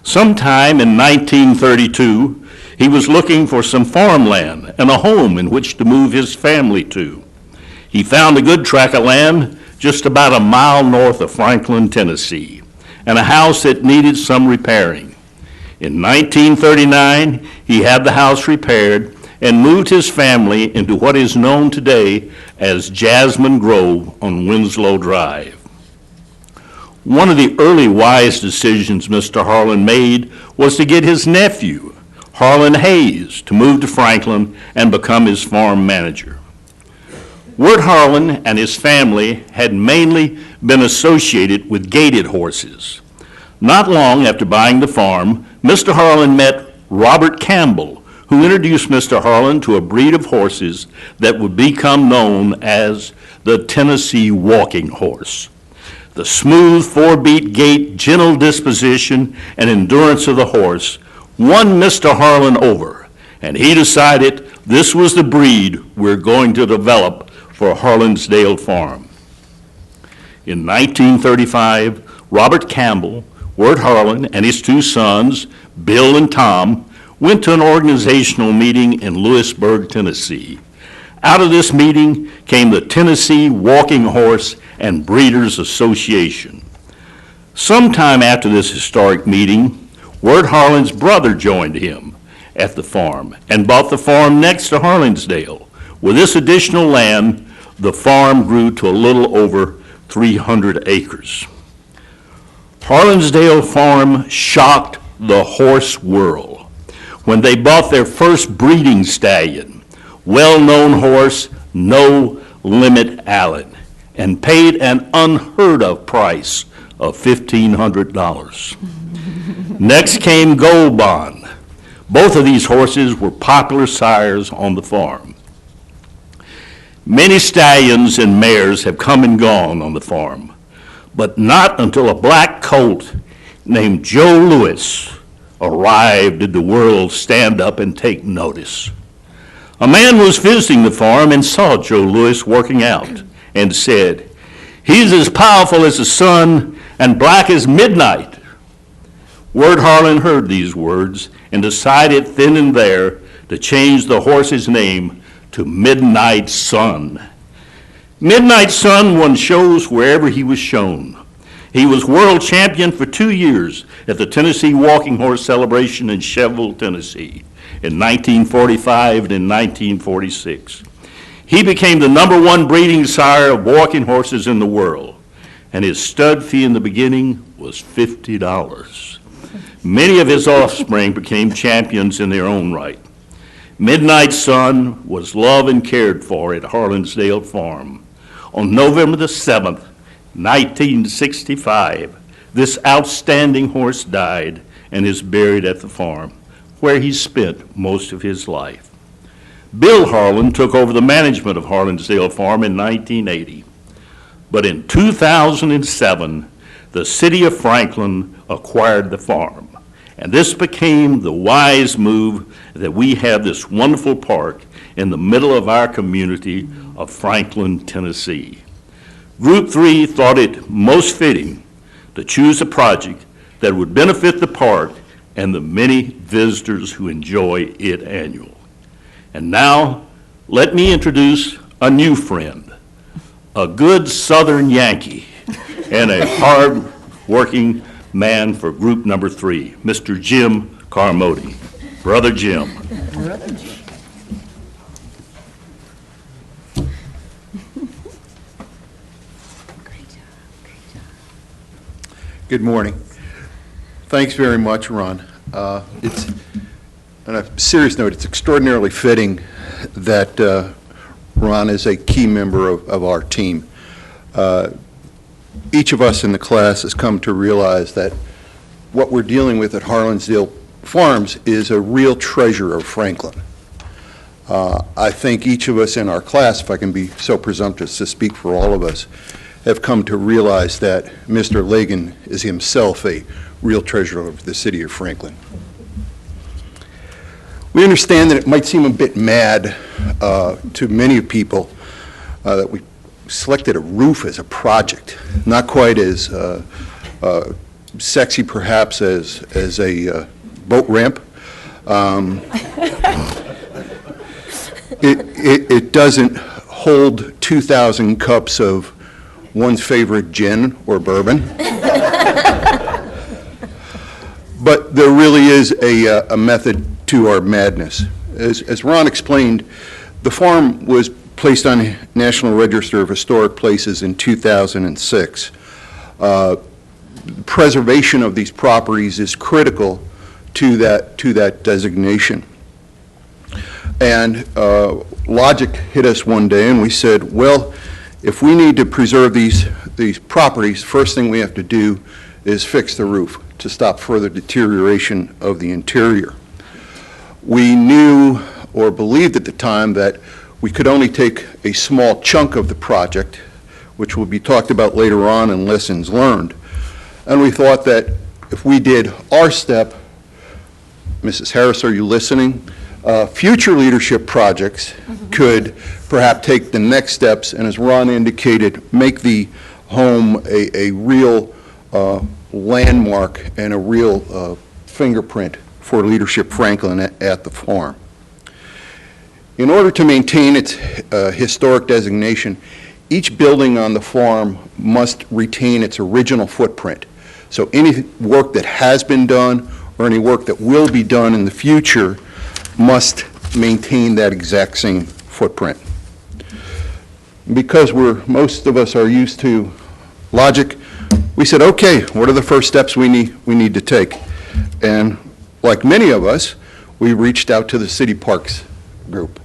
Sometime in 1932, he was looking for some farmland and a home in which to move his family to. He found a good tract of land just about a mile north of Franklin, Tennessee, and a house that needed some repairing. In 1939, he had the house repaired and moved his family into what is known today as Jasmine Grove on Winslow Drive. One of the early wise decisions Mr. Harlan made was to get his nephew, Harlan Hayes, to move to Franklin and become his farm manager. Wirt Harlan and his family had mainly been associated with gaited horses. Not long after buying the farm, Mr. Harlan met Robert Campbell, who introduced Mr. Harlan to a breed of horses that would become known as the Tennessee Walking Horse. The smooth four-beat gait, gentle disposition, and endurance of the horse won Mr. Harlan over, and he decided this was the breed we're going to develop for Harlansdale Farm. In 1935, Robert Campbell, Wirt Harlan, and his two sons, Bill and Tom, went to an organizational meeting in Lewisburg, Tennessee. Out of this meeting came the Tennessee Walking Horse and Breeders Association. Sometime after this historic meeting, Wirt Harlan's brother joined him at the farm and bought the farm next to Harlansdale. With this additional land, the farm grew to a little over 300 acres. Harlansdale Farm shocked the horse world when they bought their first breeding stallion, well-known horse No Limit Allen, and paid an unheard-of price of $1,500. Next came Gold Bond. Both of these horses were popular sires on the farm. Many stallions and mares have come and gone on the farm, but not until a black colt named Joe Louis arrived did the world stand up and take notice. A man was visiting the farm and saw Joe Louis working out and said, "He's as powerful as the sun and black as midnight." Wirt Harlan heard these words and decided then and there to change the horse's name to Midnight Sun. Midnight Sun won shows wherever he was shown. He was world champion for 2 years at the Tennessee Walking Horse Celebration in Sheville, Tennessee, in 1945 and in 1946. He became the #1 breeding sire of walking horses in the world, and his stud fee in the beginning was $50. Many of his offspring became champions in their own right. Midnight Sun was loved and cared for at Harlansdale Farm. On November the 7th, 1965, this outstanding horse died and is buried at the farm, where he spent most of his life. Bill Harlan took over the management of Harlansdale Farm in 1980. But in 2007, the city of Franklin acquired the farm. And this became the wise move that we have this wonderful park in the middle of our community of Franklin, Tennessee. Group 3 thought it most fitting to choose a project that would benefit the park and the many visitors who enjoy it annually. And now, let me introduce a new friend, a good Southern Yankee, and a hard-working man for group number 3, Mr. Jim Carmody. Brother Jim. Good morning. Thanks very much, Ron. It's, on a serious note, it's extraordinarily fitting that Ron is a key member of our team. Each of us in the class has come to realize that what we're dealing with at Harlansdale Farms is a real treasure of Franklin. I think each of us in our class, if I can be so presumptuous to speak for all of us, have come to realize that Mr. Lagan is himself a real treasure of the city of Franklin. We understand that it might seem a bit mad to many people that we selected a roof as a project, not quite as sexy perhaps as a boat ramp. It doesn't hold 2,000 cups of one's favorite gin or bourbon. But there really is a method to our madness. As Ron explained, the farm was placed on National Register of Historic Places in 2006. Preservation of these properties is critical to that designation. And logic hit us one day, and we said, well, if we need to preserve these properties, first thing we have to do is fix the roof to stop further deterioration of the interior. We knew or believed at the time that we could only take a small chunk of the project, which will be talked about later on in lessons learned. And we thought that if we did our step, Mrs. Harris, are you listening? Future leadership projects could perhaps take the next steps, and as Ron indicated, make the home a real landmark and a real fingerprint for Leadership Franklin at the farm. In order to maintain its historic designation, each building on the farm must retain its original footprint. So any work that has been done or any work that will be done in the future must maintain that exact same footprint. Because most of us are used to logic, we said, okay, what are the first steps we need to take? And like many of us, we reached out to the City Parks group.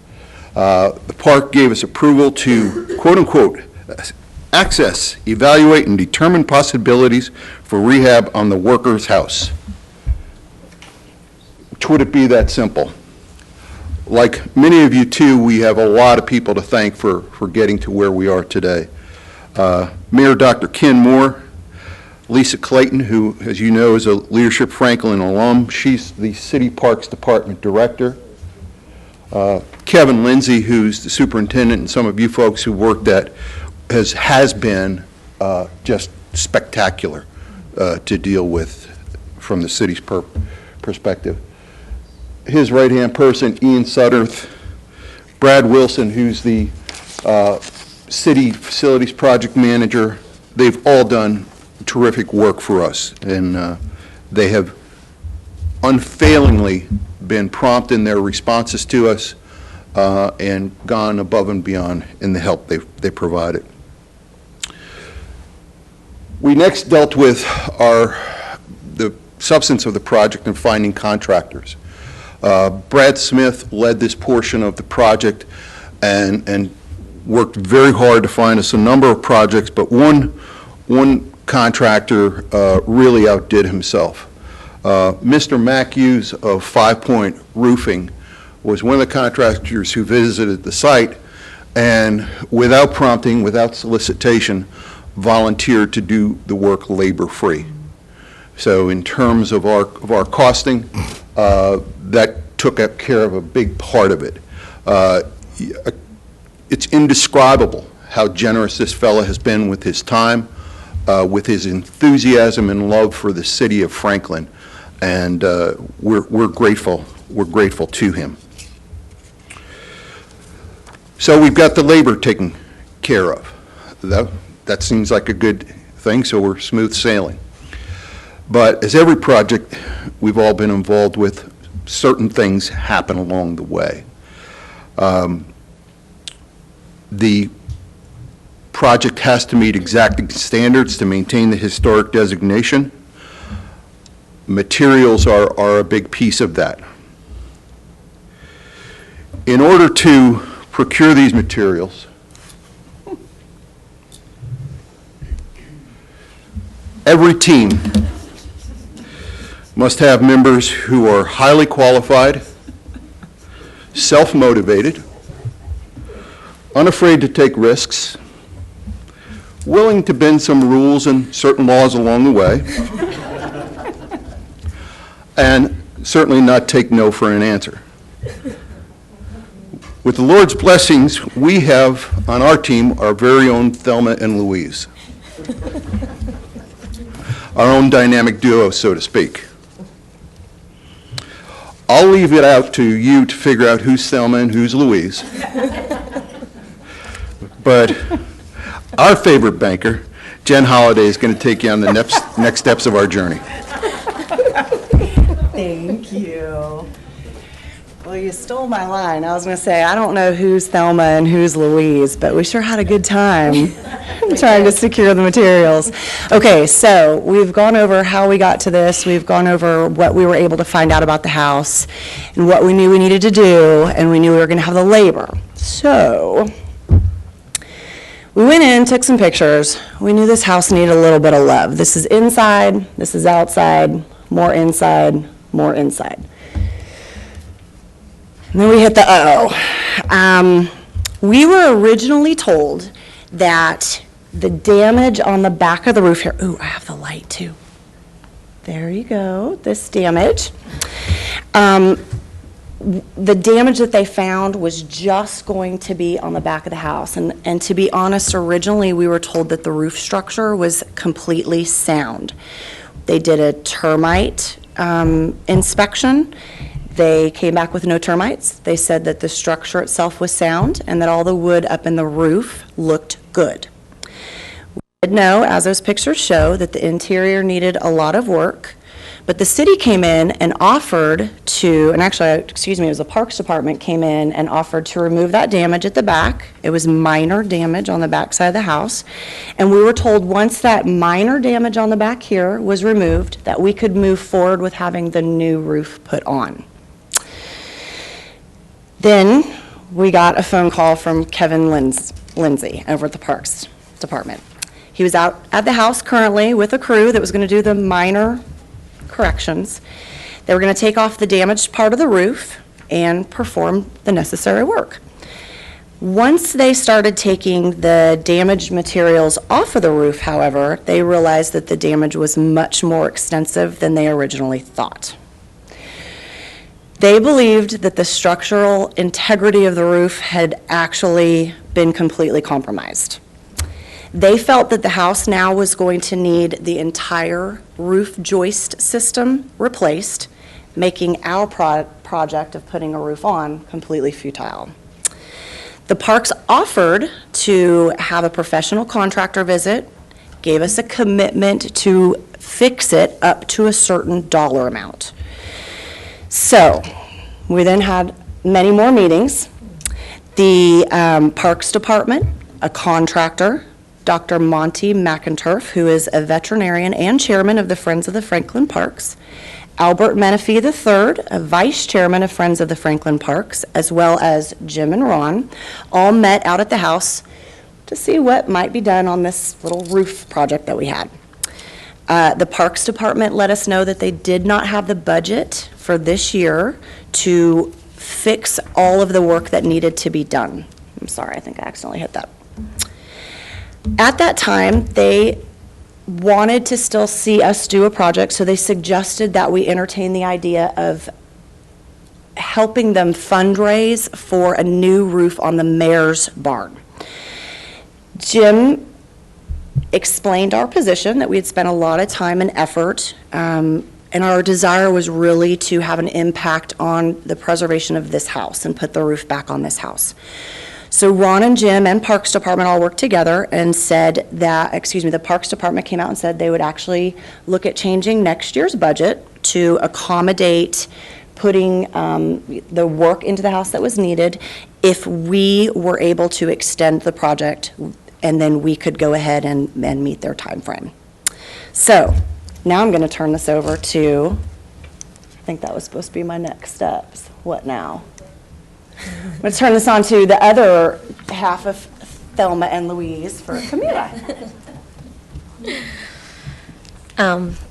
The park gave us approval to, quote-unquote, access, evaluate, and determine possibilities for rehab on the worker's house. Would it be that simple? Like many of you too, we have a lot of people to thank for getting to where we are today. Mayor Dr. Ken Moore, Lisa Clayton, who, as you know, is a Leadership Franklin alum. She's the City Parks Department Director. Kevin Lindsay, who's the superintendent, and some of you folks who worked at, has been just spectacular to deal with from the city's perspective. His right-hand person, Ian Sutterth, Brad Wilson, who's the City Facilities Project Manager. They've all done terrific work for us, and they have unfailingly been prompt in their responses to us and gone above and beyond in the help they provided. We next dealt with the substance of the project and finding contractors. Brad Smith led this portion of the project and worked very hard to find us a number of projects, but one contractor really outdid himself. Mr. Mac Hughes of 5 Point Roofing was one of the contractors who visited the site and without prompting, without solicitation, volunteered to do the work labor-free. So in terms of our costing, that took care of a big part of it. It's indescribable how generous this fellow has been with his time, with his enthusiasm and love for the city of Franklin, and we're grateful to him. So we've got the labor taken care of. That seems like a good thing, so we're smooth sailing. But as every project we've all been involved with, certain things happen along the way. The project has to meet exacting standards to maintain the historic designation. Materials are a big piece of that. In order to procure these materials, every team must have members who are highly qualified, self-motivated, unafraid to take risks, willing to bend some rules and certain laws along the way, and certainly not take no for an answer. With the Lord's blessings, we have on our team our very own Thelma and Louise. Our own dynamic duo, so to speak. I'll leave it out to you to figure out who's Thelma and who's Louise. But our favorite banker, Jen Holiday, is going to take you on the next steps of our journey. Thank you. Well, you stole my line. I was going to say, I don't know who's Thelma and who's Louise, but we sure had a good time trying to secure the materials. Okay, so we've gone over how we got to this. We've gone over what we were able to find out about the house and what we knew we needed to do, and we knew we were going to have the labor. So we went in, took some pictures. We knew this house needed a little bit of love. This is inside, this is outside, more inside, more inside. And then we hit the uh-oh. We were originally told that the damage on the back of the roof here, ooh, I have the light too. There you go, this damage. The damage that they found was just going to be on the back of the house. And to be honest, originally we were told that the roof structure was completely sound. They did a termite inspection. They came back with no termites. They said that the structure itself was sound and that all the wood up in the roof looked good. We did know, as those pictures show, that the interior needed a lot of work, but the city came in and offered to, and actually, excuse me, it was the Parks Department came in and offered to remove that damage at the back. It was minor damage on the back side of the house. And we were told once that minor damage on the back here was removed, that we could move forward with having the new roof put on. Then we got a phone call from Kevin Lindsay over at the Parks Department. He was out at the house currently with a crew that was going to do the minor corrections. They were going to take off the damaged part of the roof and perform the necessary work. Once they started taking the damaged materials off of the roof, however, they realized that the damage was much more extensive than they originally thought. They believed that the structural integrity of the roof had actually been completely compromised. They felt that the house now was going to need the entire roof joist system replaced, making our project of putting a roof on completely futile. The Parks offered to have a professional contractor visit, gave us a commitment to fix it up to a certain dollar amount. So, we then had many more meetings. The Parks Department, a contractor, Dr. Monty McInturf, who is a veterinarian and chairman of the Friends of the Franklin Parks, Albert Menifee III, a vice chairman of Friends of the Franklin Parks, as well as Jim and Ron, all met out at the house to see what might be done on this little roof project that we had. The Parks Department let us know that they did not have the budget for this year to fix all of the work that needed to be done. I'm sorry, I think I accidentally hit that. At that time, they wanted to still see us do a project, so they suggested that we entertain the idea of helping them fundraise for a new roof on the mayor's barn. Jim explained our position, that we had spent a lot of time and effort, and our desire was really to have an impact on the preservation of this house and put the roof back on this house. So Ron and Jim and Parks Department all worked together and said that, the Parks Department came out and said they would actually look at changing next year's budget to accommodate putting the work into the house that was needed if we were able to extend the project, and then we could go ahead and meet their time frame. So now I'm going to turn this over to, I think that was supposed to be my next steps. What now? I'm going to turn this on to the other half of Thelma and Louise for Camila.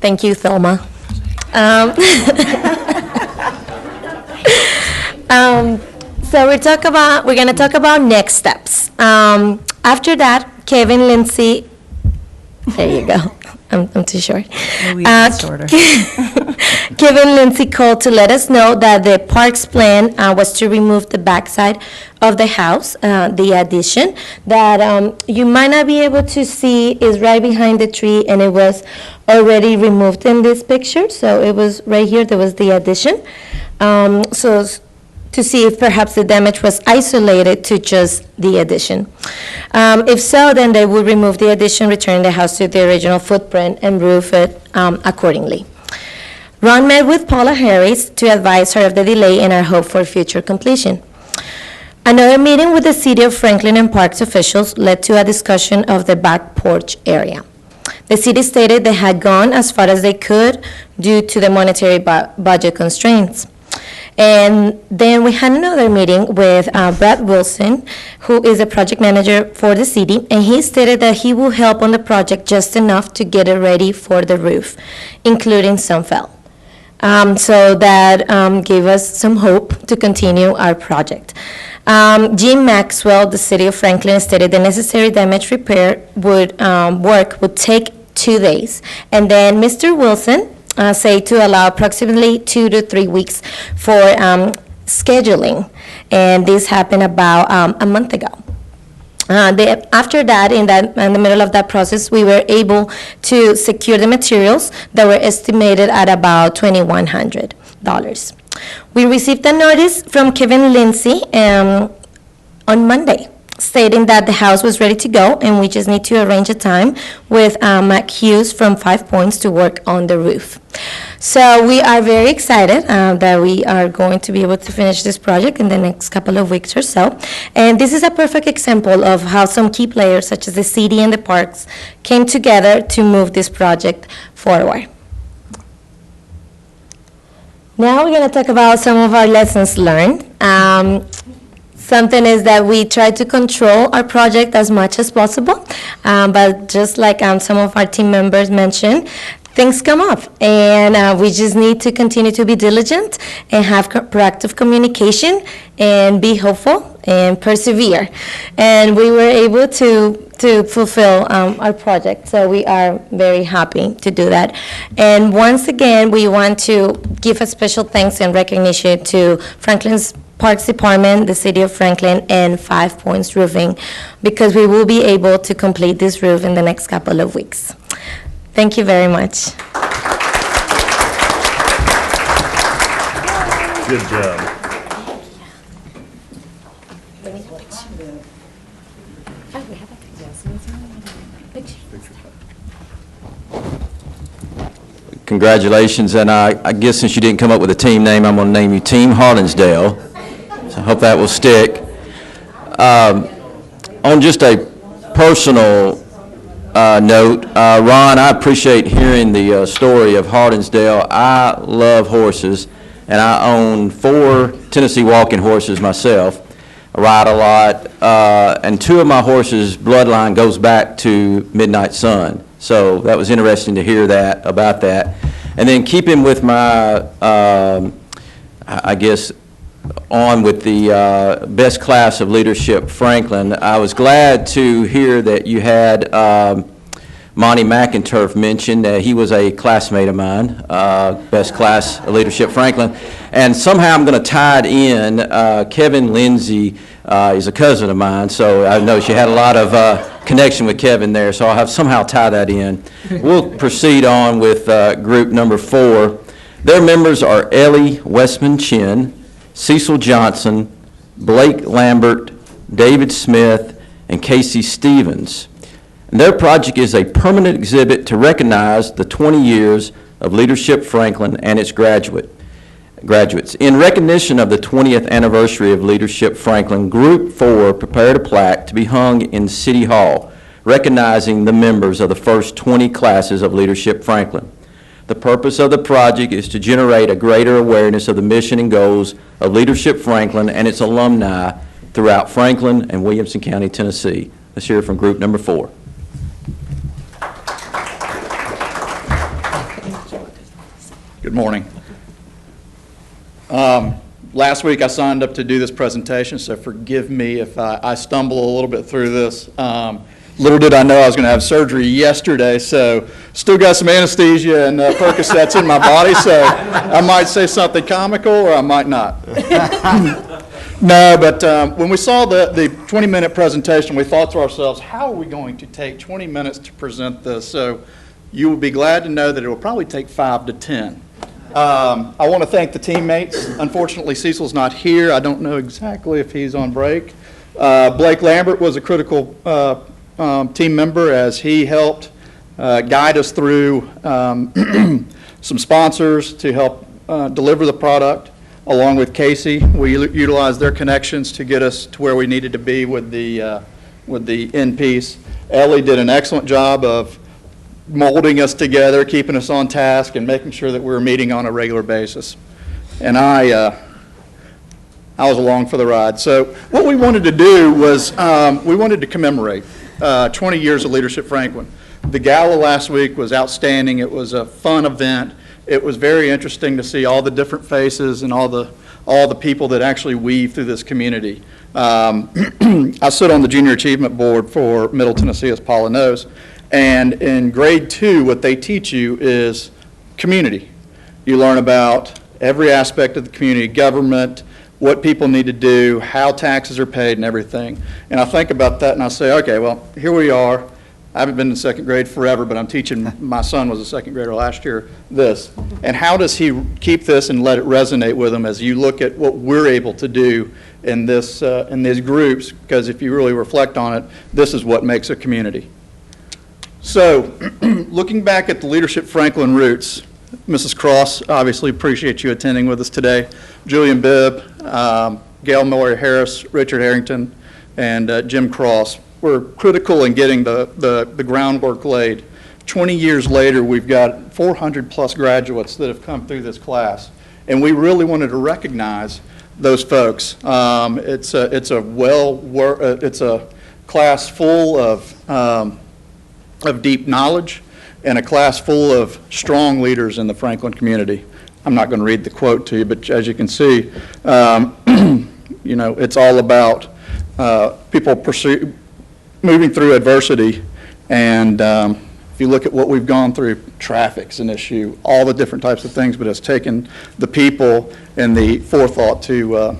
Thank you, Thelma. So we're going to talk about next steps. After that, Kevin Lindsay, there you go. I'm too short. Maybe it's shorter. Kevin Lindsay called to let us know that the parks plan was to remove the backside of the house, the addition, that you might not be able to see is right behind the tree, and it was already removed in this picture. So it was right here, there was the addition. To see if perhaps the damage was isolated to just the addition. If so, then they would remove the addition, return the house to the original footprint, and roof it accordingly. Ron met with Paula Harris to advise her of the delay and our hope for future completion. Another meeting with the City of Franklin and Parks officials led to a discussion of the back porch area. The city stated they had gone as far as they could due to the monetary budget constraints. And then we had another meeting with Brad Wilson, who is a project manager for the city, and he stated that he will help on the project just enough to get it ready for the roof, including some fill. So that gave us some hope to continue our project. Jim Maxwell, the city of Franklin, stated the necessary damage repair work would take 2 days. And then Mr. Wilson say to allow approximately 2 to 3 weeks for scheduling, and this happened about a month ago. After that, in the middle of that process, we were able to secure the materials that were estimated at about $2,100. We received a notice from Kevin Lindsay on Monday, stating that the house was ready to go, and we just need to arrange a time with Mac Hughes from 5 Points to work on the roof. So we are very excited that we are going to be able to finish this project in the next couple of weeks or so. And this is a perfect example of how some key players, such as the city and the parks, came together to move this project forward. Now we're going to talk about some of our lessons learned. Something is that we try to control our project as much as possible, but just like some of our team members mentioned, things come up, and we just need to continue to be diligent and have proactive communication and be hopeful and persevere. And we were able to fulfill our project, so we are very happy to do that. And once again, we want to give a special thanks and recognition to Franklin's Parks Department, the City of Franklin, and 5 Points Roofing, because we will be able to complete this roof in the next couple of weeks. Thank you very much. Good job. Congratulations, and I guess since you didn't come up with a team name, I'm going to name you Team Harlinsdale. So I hope that will stick. On just a personal note, Ron, I appreciate hearing the story of Hardinsdale. I love horses, and I own 4 Tennessee walking horses myself. I ride a lot, and 2 of my horses' bloodline goes back to Midnight Sun. So that was interesting to hear that, about that. And then keeping with my, I guess, on with the best class of leadership, Franklin, I was glad to hear that you had Monty McInturf mention that he was a classmate of mine, best class of leadership, Franklin. And somehow I'm going to tie it in. Kevin Lindsay is a cousin of mine, so I know she had a lot of connection with Kevin there, so I'll have somehow tie that in. We'll proceed on with group number 4. Their members are Ellie Westman Chin, Cecil Johnson, Blake Lambert, David Smith, and Casey Stevens. And their project is a permanent exhibit to recognize the 20 years of Leadership Franklin and its graduates. In recognition of the 20th anniversary of Leadership Franklin, Group 4 prepared a plaque to be hung in City Hall, recognizing the members of the first 20 classes of Leadership Franklin. The purpose of the project is to generate a greater awareness of the mission and goals of Leadership Franklin and its alumni throughout Franklin and Williamson County, Tennessee. Let's hear from group number 4. Good morning. Last week I signed up to do this presentation, so forgive me if I stumble a little bit through this. Little did I know I was going to have surgery yesterday, so still got some anesthesia and Percocets in my body, so I might say something comical or I might not. No, but when we saw the 20-minute presentation, we thought to ourselves, how are we going to take 20 minutes to present this? So you will be glad to know that it will probably take 5 to 10. I want to thank the teammates. Unfortunately, Cecil's not here. I don't know exactly if he's on break. Blake Lambert was a critical team member as he helped guide us through some sponsors to help deliver the product. Along with Casey, we utilized their connections to get us to where we needed to be with the end piece. Ellie did an excellent job of molding us together, keeping us on task, and making sure that we were meeting on a regular basis. And I was along for the ride. So what we wanted to do was we wanted to commemorate 20 years of Leadership Franklin. The gala last week was outstanding. It was a fun event. It was very interesting to see all the different faces and all the people that actually weave through this community. I sit on the Junior Achievement Board for Middle Tennessee, as Paula knows, and in grade 2, what they teach you is community. You learn about every aspect of the community, government, what people need to do, how taxes are paid and everything. And I think about that and I say, okay, well, here we are. I haven't been in second grade forever, but I'm teaching, my son was a second grader last year, this. And how does he keep this and let it resonate with him as you look at what we're able to do in this, in these groups? Because if you really reflect on it, this is what makes a community. So, looking back at the Leadership Franklin roots, Mrs. Cross, obviously appreciate you attending with us today. Julian Bibb, Gail Miller-Harris, Richard Harrington, and Jim Cross were critical in getting the groundwork laid. 20 years later, we've got 400 plus graduates that have come through this class, and we really wanted to recognize those folks. It's a class full of deep knowledge and a class full of strong leaders in the Franklin community. I'm not going to read the quote to you, but as you can see, you know, it's all about people moving through adversity, and if you look at what we've gone through, traffic's an issue, all the different types of things, but it's taken the people and the forethought to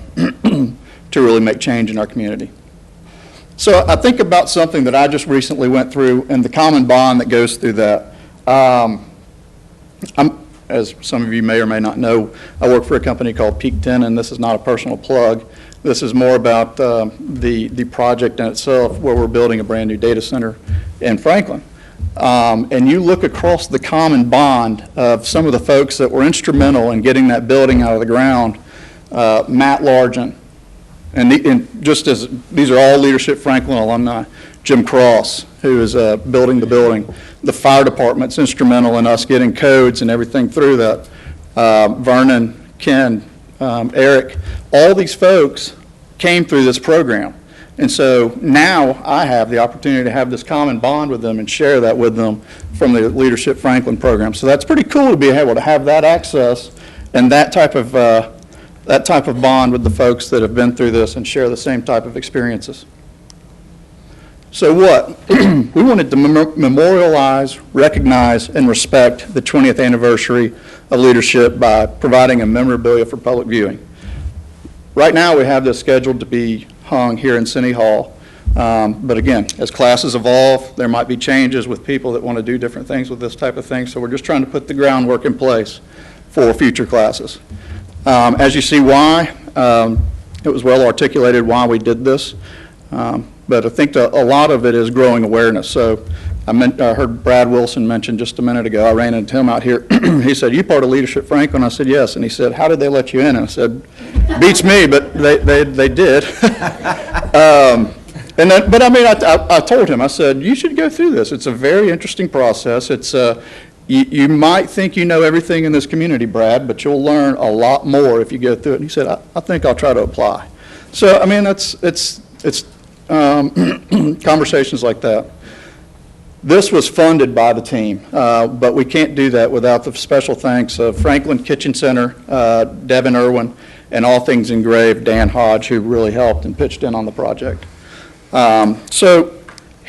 to really make change in our community. So I think about something that I just recently went through and the common bond that goes through that. As some of you may or may not know, I work for a company called Peak 10, and this is not a personal plug. This is more about the project in itself, where we're building a brand new data center in Franklin. And you look across the common bond of some of the folks that were instrumental in getting that building out of the ground. Matt Largent, and just as these are all Leadership Franklin alumni. Jim Cross, who is building the building. The fire department's instrumental in us getting codes and everything through that. Vernon, Ken, Eric, all these folks came through this program. And so now I have the opportunity to have this common bond with them and share that with them from the Leadership Franklin program. So that's pretty cool to be able to have that access and that type of bond with the folks that have been through this and share the same type of experiences. So what? We wanted to memorialize, recognize, and respect the 20th anniversary of Leadership by providing a memorabilia for public viewing. Right now, we have this scheduled to be hung here in City Hall. But again, as classes evolve, there might be changes with people that want to do different things with this type of thing. So we're just trying to put the groundwork in place for future classes. As you see why, it was well articulated why we did this. But I think a lot of it is growing awareness. So I heard Brad Wilson mention just a minute ago, I ran into him out here. He said, "You part of Leadership Franklin?" I said, "Yes." And he said, "How did they let you in?" And I said, "Beats me, but they did." But I mean, I told him, I said, "You should go through this. It's a very interesting process. It's you might think you know everything in this community, Brad, but you'll learn a lot more if you go through it." And he said, I think I'll try to apply. So, I mean, it's conversations like that. This was funded by the team, but we can't do that without the special thanks of Franklin Kitchen Center, Devin Irwin, and All Things Engraved, Dan Hodge, who really helped and pitched in on the project. So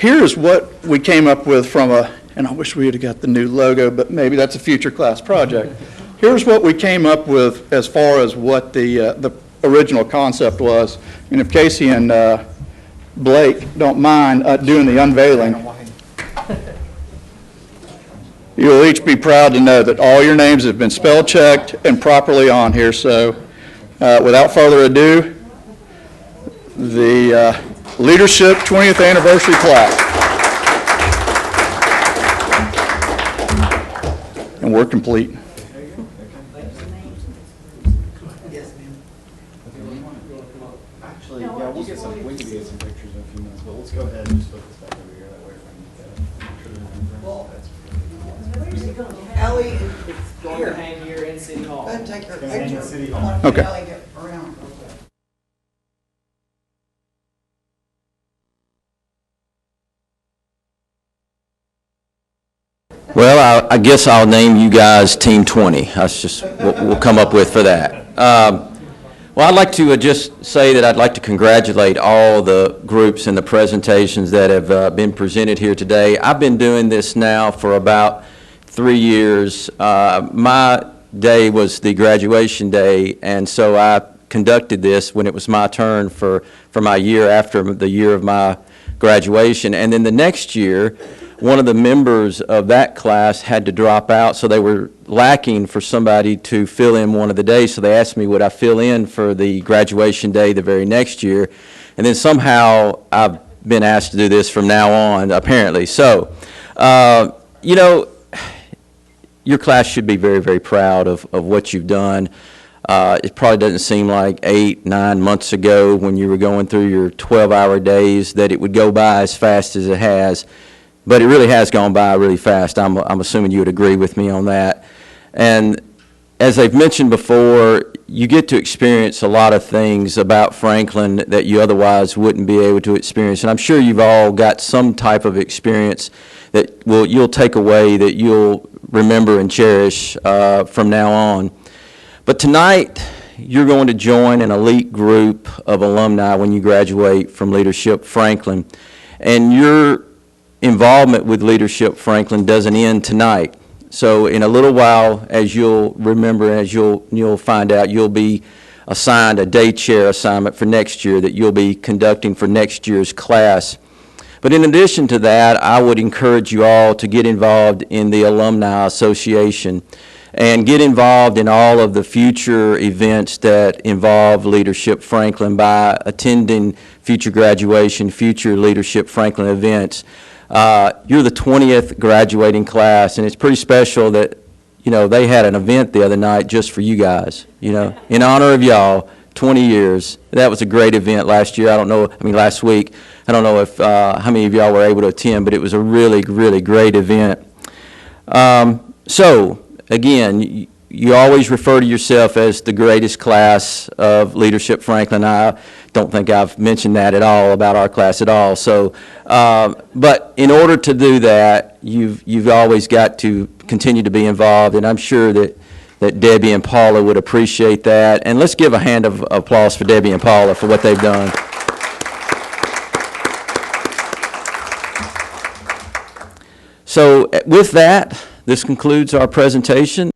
here's what we came up with from and I wish we had got the new logo, but maybe that's a future class project. Here's what we came up with as far as what the original concept was. And if Casey and Blake don't mind doing the unveiling, you'll each be proud to know that all your names have been spell checked and properly on here. So without further ado, the Leadership 20th Anniversary Class. And we're complete. Actually, yeah, we can get some pictures in a few minutes, but let's go ahead and just put this back over here, that way we can Ellie is going to hang here in City Hall. Go ahead and take your It's gonna hang in picture. City Hall. Okay. Ellie, get around real quick. Well, I guess I'll name you guys Team 20. That's just what we'll come up with for that. Well, I'd like to just say that I'd like to congratulate all the groups and the presentations that have been presented here today. I've been doing this now for about 3 years. My day was the graduation day, and so I conducted this when it was my turn for my year after the year of my graduation. And then the next year, one of the members of that class had to drop out, so they were lacking for somebody to fill in one of the days. So they asked me, would I fill in for the graduation day the very next year? And then somehow I've been asked to do this from now on, apparently. So, you know, your class should be very, very proud of what you've done. It probably doesn't seem like 8, 9 months ago when you were going through your 12-hour days that it would go by as fast as it has. But it really has gone by really fast. I'm assuming you would agree with me on that. And as I've mentioned before, you get to experience a lot of things about Franklin that you otherwise wouldn't be able to experience. And I'm sure you've all got some type of experience that you'll take away, that you'll remember and cherish from now on. But tonight, you're going to join an elite group of alumni when you graduate from Leadership Franklin. And your involvement with Leadership Franklin doesn't end tonight. So in a little while, as you'll remember, as you'll find out, you'll be assigned a day chair assignment for next year that you'll be conducting for next year's class. But in addition to that, I would encourage you all to get involved in the Alumni Association and get involved in all of the future events that involve Leadership Franklin by attending future graduation, future Leadership Franklin events. You're the 20th graduating class, and it's pretty special that, you know, they had an event the other night just for you guys, you know, in honor of y'all, 20 years. That was a great event last year. Last week. I don't know if how many of y'all were able to attend, but it was a really, really great event. So, again, you always refer to yourself as the greatest class of Leadership Franklin. I don't think I've mentioned that at all about our class at all. So, but in order to do that, you've always got to continue to be involved, and I'm sure that Debbie and Paula would appreciate that. And let's give a hand of applause for Debbie and Paula for what they've done. So with that, this concludes our presentation.